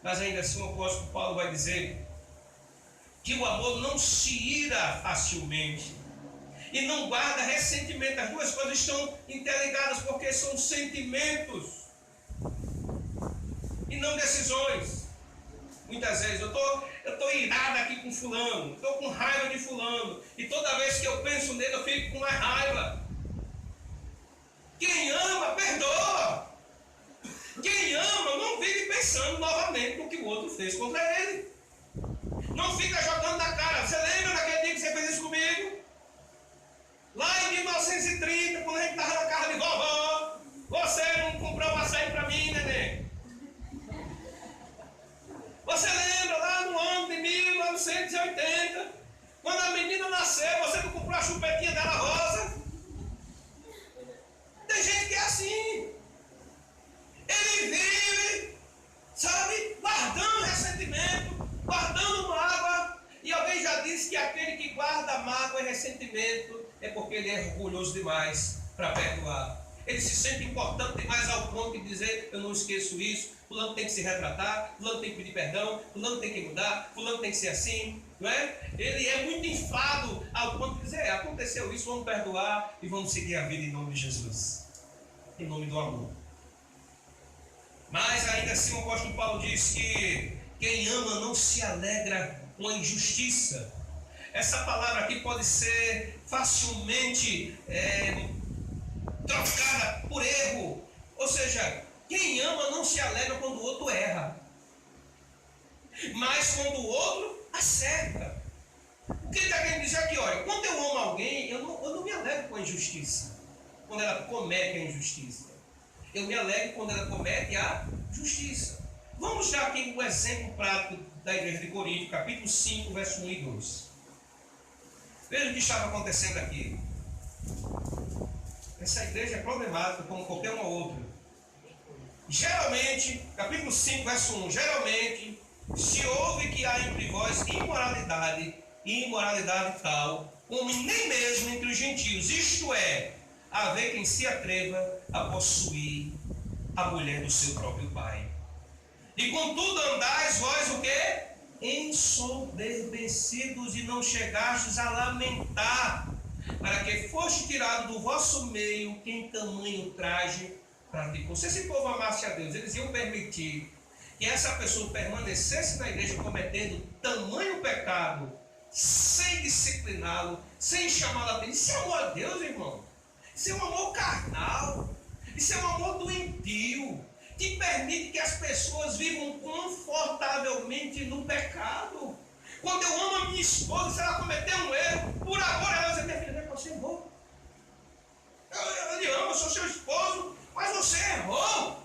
S1: Mas ainda assim o apóstolo Paulo vai dizer que o amor não se ira facilmente e não guarda ressentimento. As duas coisas estão interligadas porque são sentimentos e não decisões. Muitas vezes eu estou irado aqui com fulano, estou com raiva de fulano, e toda vez que eu penso nele eu fico com mais raiva. Quem ama, perdoa. Quem ama não vive pensando novamente no que o outro fez contra ele. Não fica jogando na cara. Você lembra daquele dia que você fez isso comigo? Lá em 1930, quando a gente estava na casa de vovó, você não comprou um açaí para mim, neném. Você lembra lá no ano de 1980, quando a menina nasceu, você não comprou a chupetinha dela rosa? Tem gente que é assim. Ele vive, sabe, guardando ressentimento, guardando mágoa. E alguém já disse que aquele que guarda mágoa e ressentimento é porque ele é orgulhoso demais para perdoar. Ele se sente importante demais ao ponto de dizer: eu não esqueço isso, fulano tem que se retratar, fulano tem que pedir perdão, fulano tem que mudar, fulano tem que ser assim, não é? Ele é muito inflado ao ponto de dizer: aconteceu isso, vamos perdoar e vamos seguir a vida em nome de Jesus, em nome do amor. Mas ainda assim o apóstolo Paulo diz que quem ama não se alegra com a injustiça. Essa palavra aqui pode ser facilmente trocada por erro. Ou seja, quem ama não se alegra quando o outro erra, mas quando o outro acerta. O que ele está querendo dizer aqui? Olha, quando eu amo alguém, eu não me alegro com a injustiça, quando ela comete a injustiça. Eu me alegro quando ela comete a justiça. Vamos dar aqui um exemplo prático da igreja de Corinto, capítulo 5, verso 1 e 2. Veja o que estava acontecendo aqui. Essa igreja é problemática como qualquer uma outra. Geralmente, capítulo 5, verso 1, geralmente se ouve que há entre vós imoralidade, e imoralidade tal, como nem mesmo entre os gentios, isto é, haver quem se atreva a possuir a mulher do seu próprio pai. E contudo andais vós o quê? Ensoberbecidos, e não chegastes a lamentar, para que foste tirado do vosso meio quem tamanho traje praticou. Se esse povo amasse a Deus, eles iam permitir que essa pessoa permanecesse na igreja cometendo tamanho pecado, sem discipliná-lo, sem chamá-lo a Deus. Isso é amor a Deus, irmão. Isso é um amor carnal. Isso é um amor doentio, que permite que as pessoas vivam confortavelmente no pecado. Quando eu amo a minha esposa, se ela cometer um erro, por amor ela vai dizer: minha filha, você errou. Eu lhe amo, eu sou seu esposo, mas você errou.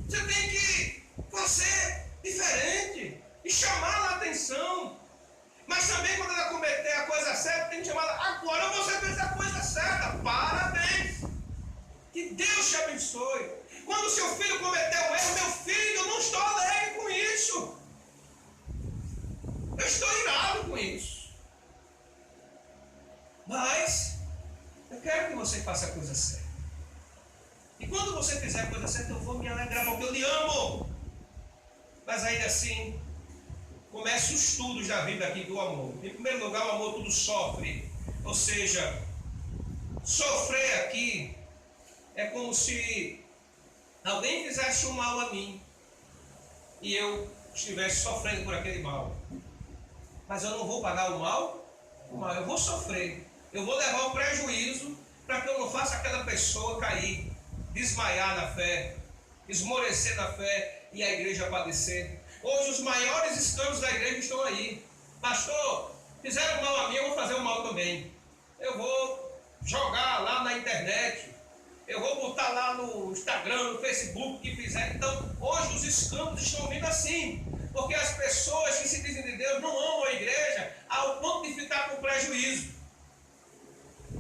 S1: Você tem que fazer diferente e chamá-la a atenção. Mas também quando ela cometer a coisa certa, tem que chamá-la: agora você fez a coisa certa, parabéns. Que Deus te abençoe. Quando seu filho cometer um erro, meu filho, eu não estou alegre com isso. Eu estou irado com isso. Mas eu quero que você faça a coisa certa. E quando você fizer a coisa certa, eu vou me alegrar, porque eu lhe amo. Mas ainda assim, comece os estudos da vida aqui do amor. Em primeiro lugar, o amor tudo sofre. Ou seja, sofrer aqui é como se alguém fizesse um mal a mim e eu estivesse sofrendo por aquele mal. Mas eu não vou pagar o mal, eu vou sofrer. Eu vou levar o prejuízo para que eu não faça aquela pessoa cair, desmaiar na fé, esmorecer na fé e a igreja padecer. Hoje os maiores escândalos da igreja estão aí. Pastor, fizeram mal a mim, eu vou fazer o mal também. Eu vou jogar lá na internet, eu vou botar lá no Instagram, no Facebook, que fizeram. Então, hoje os escândalos estão vindo assim, porque as pessoas que se dizem de Deus não amam a igreja ao ponto de ficar com prejuízo.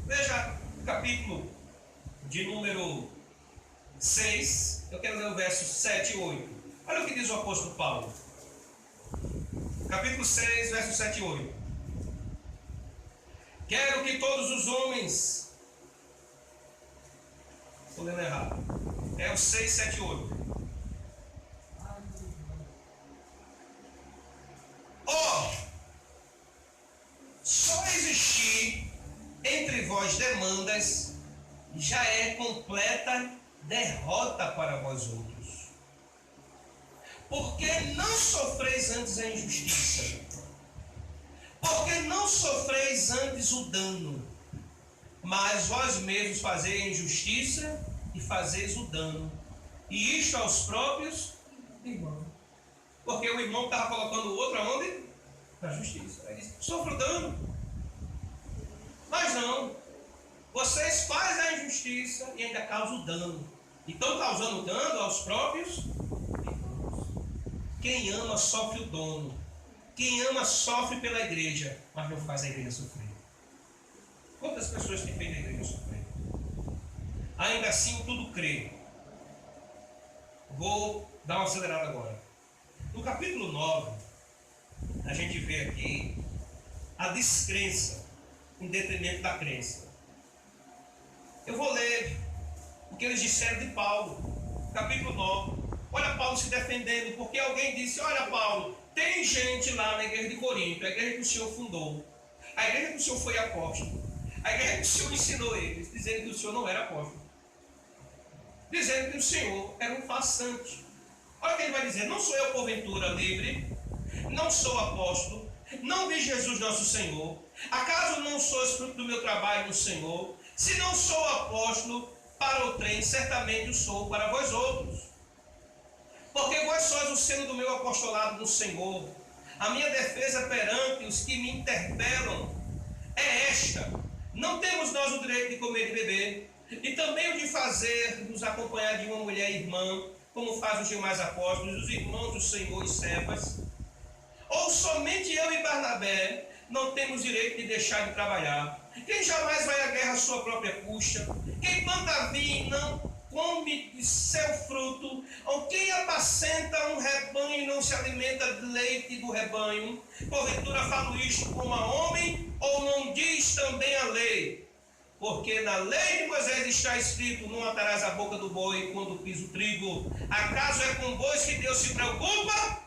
S1: Veja o capítulo de número 6, eu quero ler o verso 7 e 8. Olha o que diz o apóstolo Paulo. Capítulo 6, verso 7 e 8. Quero que todos os homens... Estou lendo errado. É o 6, 7 e 8. Só existir entre vós demandas já é completa derrota para vós outros. Porque não sofreis antes a injustiça? Porque não sofreis antes o dano? Mas vós mesmos fazeis a injustiça e fazeis o dano. E isto aos próprios irmãos. Porque o irmão estava colocando o outro aonde? Na justiça. Ele disse, sofro dano. Mas não. Vocês fazem a injustiça e ainda causam o dano. E estão causando dano aos próprios irmãos. Quem ama sofre o dono. Quem ama sofre pela igreja, mas não faz a igreja sofrer. Quantas pessoas têm feito a igreja sofrer? Ainda assim, tudo crê. Vou dar uma acelerada agora. No capítulo 9, a gente vê aqui a descrença em detrimento da crença. Eu vou ler o que eles disseram de Paulo, capítulo 9. Olha Paulo se defendendo, porque alguém disse, olha Paulo, tem gente lá na igreja de Corinto, a igreja que o Senhor fundou, a igreja que o Senhor foi apóstolo, a igreja que o Senhor ensinou eles, dizendo que o Senhor não era apóstolo, dizendo que o Senhor era um farsante. Olha o que ele vai dizer, não sou eu porventura livre, não sou apóstolo, não vi Jesus nosso Senhor, acaso não sois fruto do meu trabalho no Senhor? Se não sou apóstolo para o trem, certamente o sou para vós outros. Porque vós sois o selo do meu apostolado no Senhor. A minha defesa perante os que me interpelam é esta: não temos nós o direito de comer e beber, e também o de fazer nos acompanhar de uma mulher irmã, como fazem os demais apóstolos, os irmãos do Senhor e servas? Ou somente eu e Barnabé não temos direito de deixar de trabalhar? Quem jamais vai à guerra à sua própria custa? Quem planta vinho e não come de seu fruto? Ou quem apacenta um rebanho e não se alimenta de leite do rebanho? Porventura falo isto como a homem, ou não diz também a lei? Porque na lei de Moisés está escrito, não atarás a boca do boi quando pisa o trigo. Acaso é com bois que Deus se preocupa?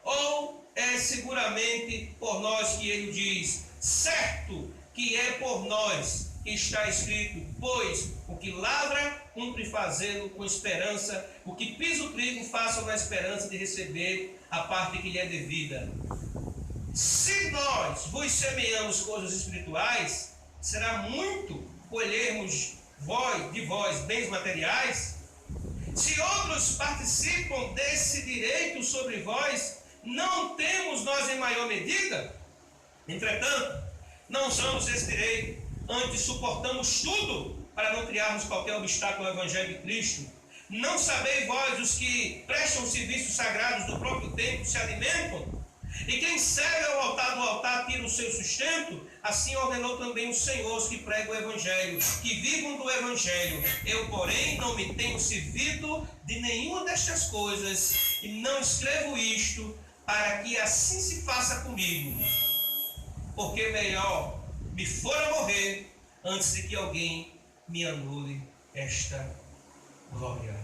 S1: Ou é seguramente por nós que ele diz? Certo que é por nós que está escrito, pois o que lavra, cumpre fazê-lo com esperança, o que pisa o trigo, faça na esperança de receber a parte que lhe é devida. Se nós vos semeamos coisas espirituais, será muito colhermos de vós bens materiais? Se outros participam desse direito sobre vós, não temos nós em maior medida? Entretanto, não usamos esse direito, antes suportamos tudo para não criarmos qualquer obstáculo ao Evangelho de Cristo. Não sabeis vós os que prestam serviços sagrados do próprio templo se alimentam? E quem serve ao altar do altar tira o seu sustento? Assim ordenou também o Senhor os que pregam o Evangelho, que vivam do Evangelho. Eu, porém, não me tenho servido de nenhuma destas coisas, e não escrevo isto para que assim se faça comigo. Porque melhor me for a morrer antes de que alguém me anule esta glória.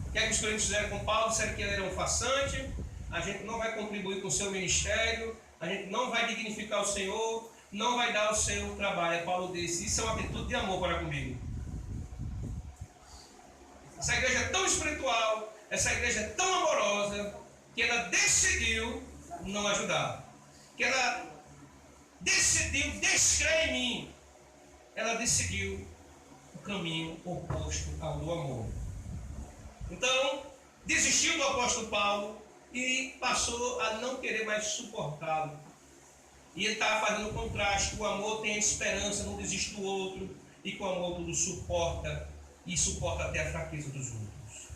S1: O que é que os crentes fizeram com Paulo? Disseram que ele era um farsante, a gente não vai contribuir com o seu ministério, a gente não vai dignificar o Senhor, não vai dar o seu trabalho. Paulo disse, isso é uma atitude de amor para comigo. Essa igreja é tão espiritual, essa igreja é tão amorosa, que ela decidiu não ajudar. Que ela decidiu descrer em mim. Ela decidiu o caminho oposto ao do amor. Então, desistiu do apóstolo Paulo e passou a não querer mais suportá-lo. E ele estava fazendo o contraste. O amor tem a esperança, não desiste do outro. E com o amor tudo suporta. E suporta até a fraqueza dos outros.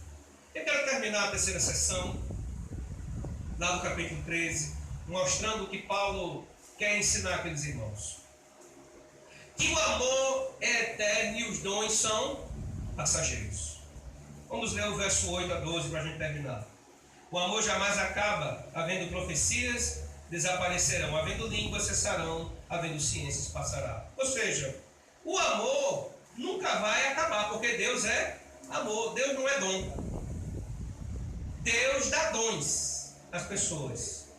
S1: Eu quero terminar a terceira sessão, lá do capítulo 13, mostrando o que Paulo quer ensinar aqueles irmãos. Que o amor é eterno e os dons são passageiros. Vamos ler o verso 8 a 12 para a gente terminar. O amor jamais acaba, havendo profecias, desaparecerão, havendo línguas, cessarão, havendo ciências, passará. Ou seja, o amor nunca vai acabar, porque Deus é amor, Deus não é dom. Deus dá dons às pessoas,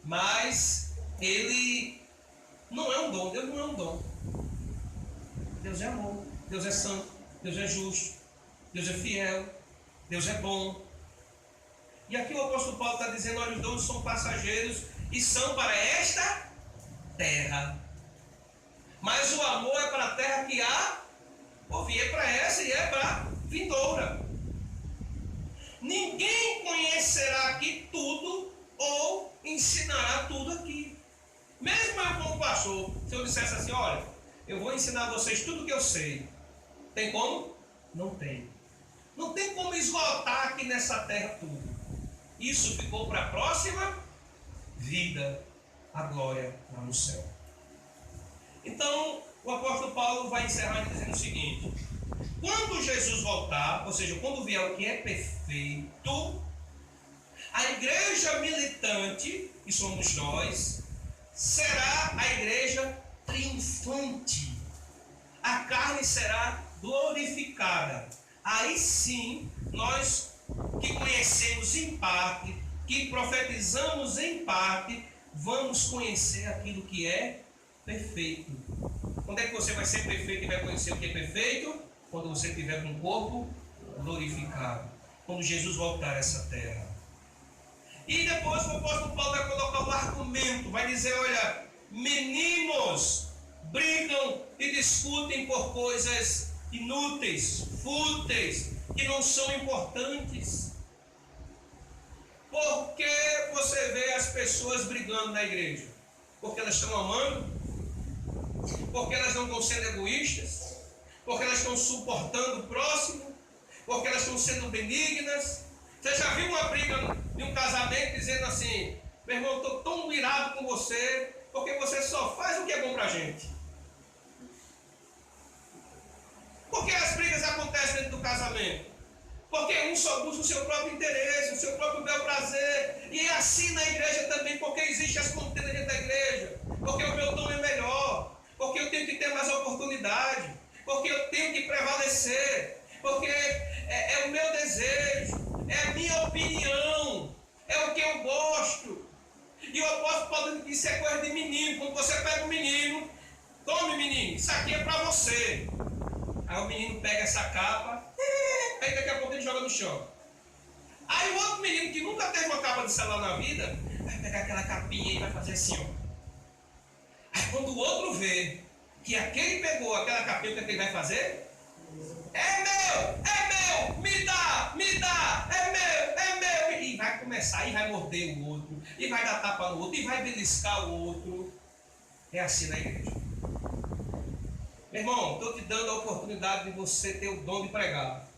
S1: mas Ele não é um dom, Deus não é um dom. Deus é amor, Deus é santo, Deus é justo, Deus é fiel, Deus é bom. E aqui o apóstolo Paulo está dizendo, olha, os dons são passageiros e são para esta terra. Mas o amor é para a terra que há, ouvi, é para essa e é para a vindoura. Ninguém conhecerá aqui tudo ou ensinará tudo aqui. Mesmo eu como pastor, se eu dissesse assim, olha, eu vou ensinar a vocês tudo o que eu sei. Tem como? Não tem. Não tem como esgotar aqui nessa terra tudo. Isso ficou para a próxima vida, a glória lá no céu. Então, o apóstolo Paulo vai encerrar dizendo o seguinte: quando Jesus voltar, ou seja, quando vier o que é perfeito, a igreja militante, que somos nós, será a igreja triunfante. A carne será glorificada. Aí sim, nós que conhecemos em parte, que profetizamos em parte, vamos conhecer aquilo que é perfeito. Quando é que você vai ser perfeito e vai conhecer o que é perfeito? Quando você estiver com o corpo glorificado. Quando Jesus voltar a essa terra. E depois o apóstolo Paulo vai colocar o argumento, vai dizer, olha, meninos brigam e discutem por coisas inúteis, fúteis, que não são importantes. Por que você vê as pessoas brigando na igreja? Porque elas estão amando? Porque elas não estão sendo egoístas? Porque elas estão suportando o próximo? Porque elas estão sendo benignas? Você já viu uma briga de um casamento dizendo assim, meu irmão, estou tão irado com você, porque você só faz o que é bom para a gente? Por que as brigas acontecem dentro do casamento? Porque um só busca o seu próprio interesse, o seu próprio bel prazer. E é assim na igreja também, porque existem as contendas dentro da igreja. Porque o meu dom é melhor. Porque eu tenho que ter mais oportunidade. Porque eu tenho que prevalecer. Porque é o meu desejo. É a minha opinião. É o que eu gosto. E o apóstolo Paulo diz que isso é coisa de menino. Quando você pega um menino, tome menino, isso aqui é para você. Aí o menino pega essa capa, aí daqui a pouco ele joga no chão. Aí o outro menino que nunca teve uma capa de celular na vida, vai pegar aquela capinha e vai fazer assim, ó. Aí quando o outro vê que aquele pegou aquela capinha, o que ele vai fazer? É meu, me dá, é meu. E vai começar, e vai morder o outro, e vai dar tapa no outro, e vai beliscar o outro. É assim na igreja. Meu irmão, estou te dando a oportunidade de você ter o dom de pregar.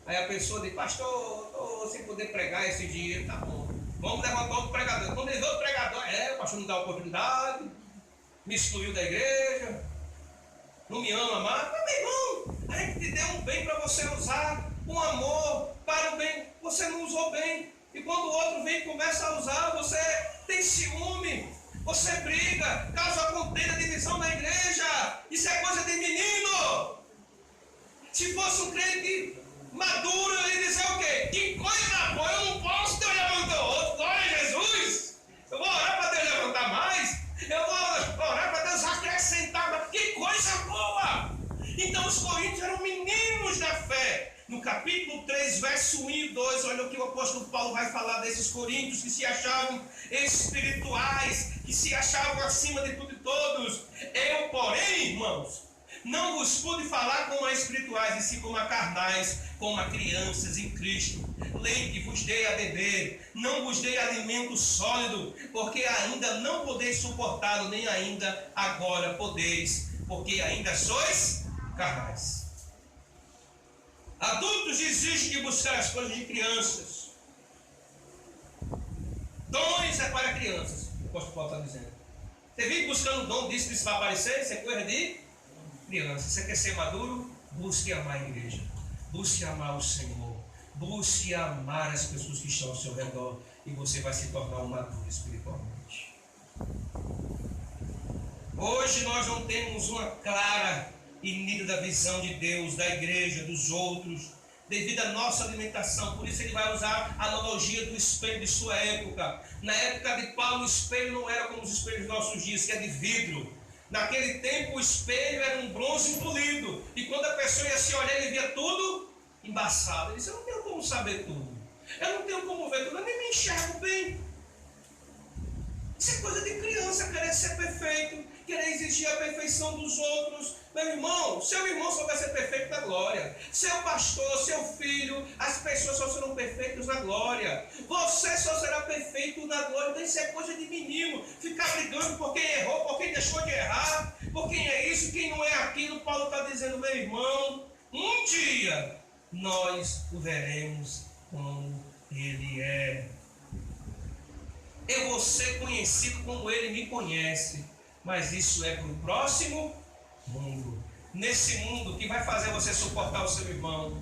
S1: Aí a pessoa diz, pastor, estou sem poder pregar esse dia, tá bom. Vamos levantar outro pregador. Quando ele vê o pregador, o pastor não dá oportunidade, me excluiu da igreja, não me ama mais. Mas, meu irmão, a gente te deu um bem para você usar, um amor para o bem, você não usou bem. E quando o outro vem e começa a usar, você tem ciúme, você briga, causa contenda, divisão na igreja. Isso é coisa de menino. Se fosse um crente maduro, ele ia dizer o quê? Que coisa boa, eu não posso, Deus levantou outro, glória a Jesus. Eu vou orar para Deus levantar mais, eu vou orar para Deus acrescentar, mas que coisa boa. Então os coríntios eram meninos da fé. No capítulo 3, verso 1 e 2, olha o que o apóstolo Paulo vai falar desses coríntios que se achavam espirituais, que se achavam acima de tudo e todos. Eu, porém, irmãos, não vos pude falar como a espirituais, e sim como a carnais, como a crianças em Cristo. Leite vos dei a beber, não vos dei alimento sólido, porque ainda não podeis suportá-lo, nem ainda agora podeis, porque ainda sois carnais. Adultos exigem de buscar as coisas de crianças. Dons é para crianças, o apóstolo Paulo está dizendo. Você vive buscando dom, disso que isso vai aparecer, isso é coisa de criança. Você quer ser maduro? Busque amar a igreja, busque amar o Senhor, busque amar as pessoas que estão ao seu redor, e você vai se tornar um maduro espiritualmente. Hoje nós não temos uma clara e nítida visão de Deus, da igreja, dos outros, devido à nossa alimentação. Por isso ele vai usar a analogia do espelho de sua época. Na época de Paulo, o espelho não era como os espelhos dos nossos dias, que é de vidro. Naquele tempo o espelho era um bronze polido, e quando a pessoa ia se olhar, ele via tudo embaçado. Ele disse: eu não tenho como saber tudo, eu não tenho como ver tudo, eu nem me enxergo bem. Isso é coisa de criança, querer ser perfeito, querer exigir a perfeição dos outros. Meu irmão, seu irmão só vai ser perfeito na glória. Seu pastor, seu filho, as pessoas só serão perfeitos na glória. Você só será perfeito na glória. Isso é coisa de menino. Ficar brigando por quem errou, por quem deixou de errar, por quem é isso, quem não é aquilo. Paulo está dizendo: meu irmão, um dia nós o veremos como ele é. Eu vou ser conhecido como ele me conhece, mas isso é para o próximo mundo. Nesse mundo que vai fazer você suportar o seu irmão,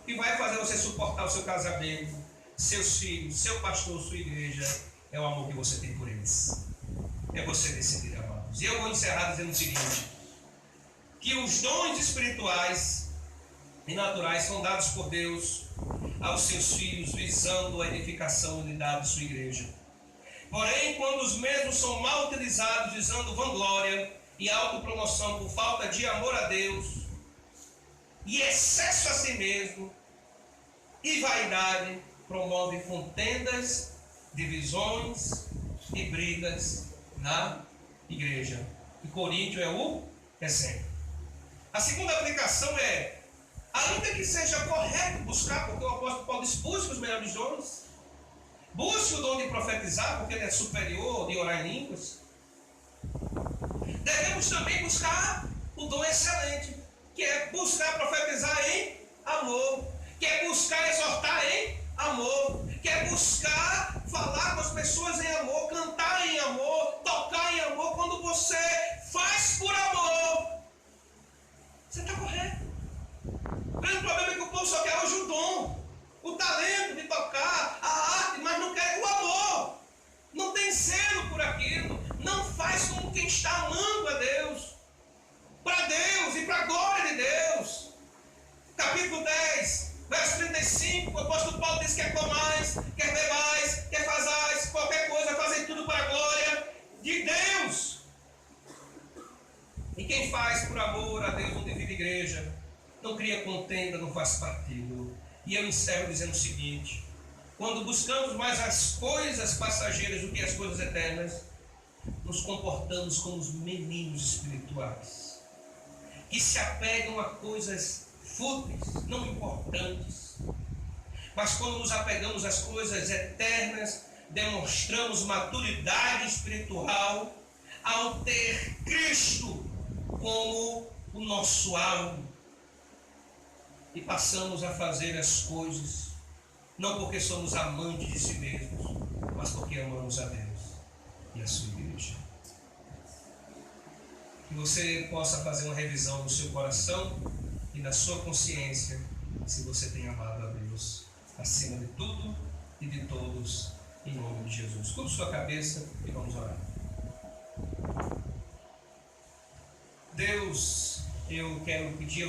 S1: que vai fazer você suportar o seu casamento, seus filhos, seu pastor, sua igreja, é o amor que você tem por eles. É você decidir amá-los. E eu vou encerrar dizendo o seguinte: que os dons espirituais e naturais são dados por Deus aos seus filhos, visando a edificação e unidade de sua igreja. Porém, quando os mesmos são mal utilizados, visando vanglória e autopromoção por falta de amor a Deus, e excesso a si mesmo, e vaidade, promove contendas, divisões e brigas na igreja. E Coríntio é o exemplo. A segunda aplicação é: ainda que seja correto buscar, porque o apóstolo Paulo diz: busque os melhores dons. Busque o dom de profetizar, porque ele é superior de orar em línguas. Devemos também buscar o dom excelente, que é buscar profetizar em amor, que é buscar exortar em amor, que é buscar falar com as pessoas em amor, cantar em amor, tocar em amor. Quando você faz por amor, você está correto. O grande problema é que o povo só quer hoje o dom, o talento de tocar, a arte, mas não quer o amor. Não tem zelo por aquilo. Não faz como quem está amando a Deus. Para Deus e para a glória de Deus. Capítulo 10, verso 35, o apóstolo Paulo diz: quer comais, quer bebais, quer fazais, qualquer coisa, fazem tudo para a glória de Deus. E quem faz por amor a Deus não divide igreja, não cria contenda, não faz partido. E eu encerro dizendo o seguinte: quando buscamos mais as coisas passageiras do que as coisas eternas, nos comportamos como os meninos espirituais, que se apegam a coisas fúteis, não importantes. Mas quando nos apegamos às coisas eternas, demonstramos maturidade espiritual ao ter Cristo como o nosso alvo. E passamos a fazer as coisas, não porque somos amantes de si mesmos, mas porque amamos a Deus e a sua igreja. Que você possa fazer uma revisão no seu coração e na sua consciência, se você tem amado a Deus acima de tudo e de todos, em nome de Jesus. Curva sua cabeça e vamos orar. Deus, eu quero pedir ao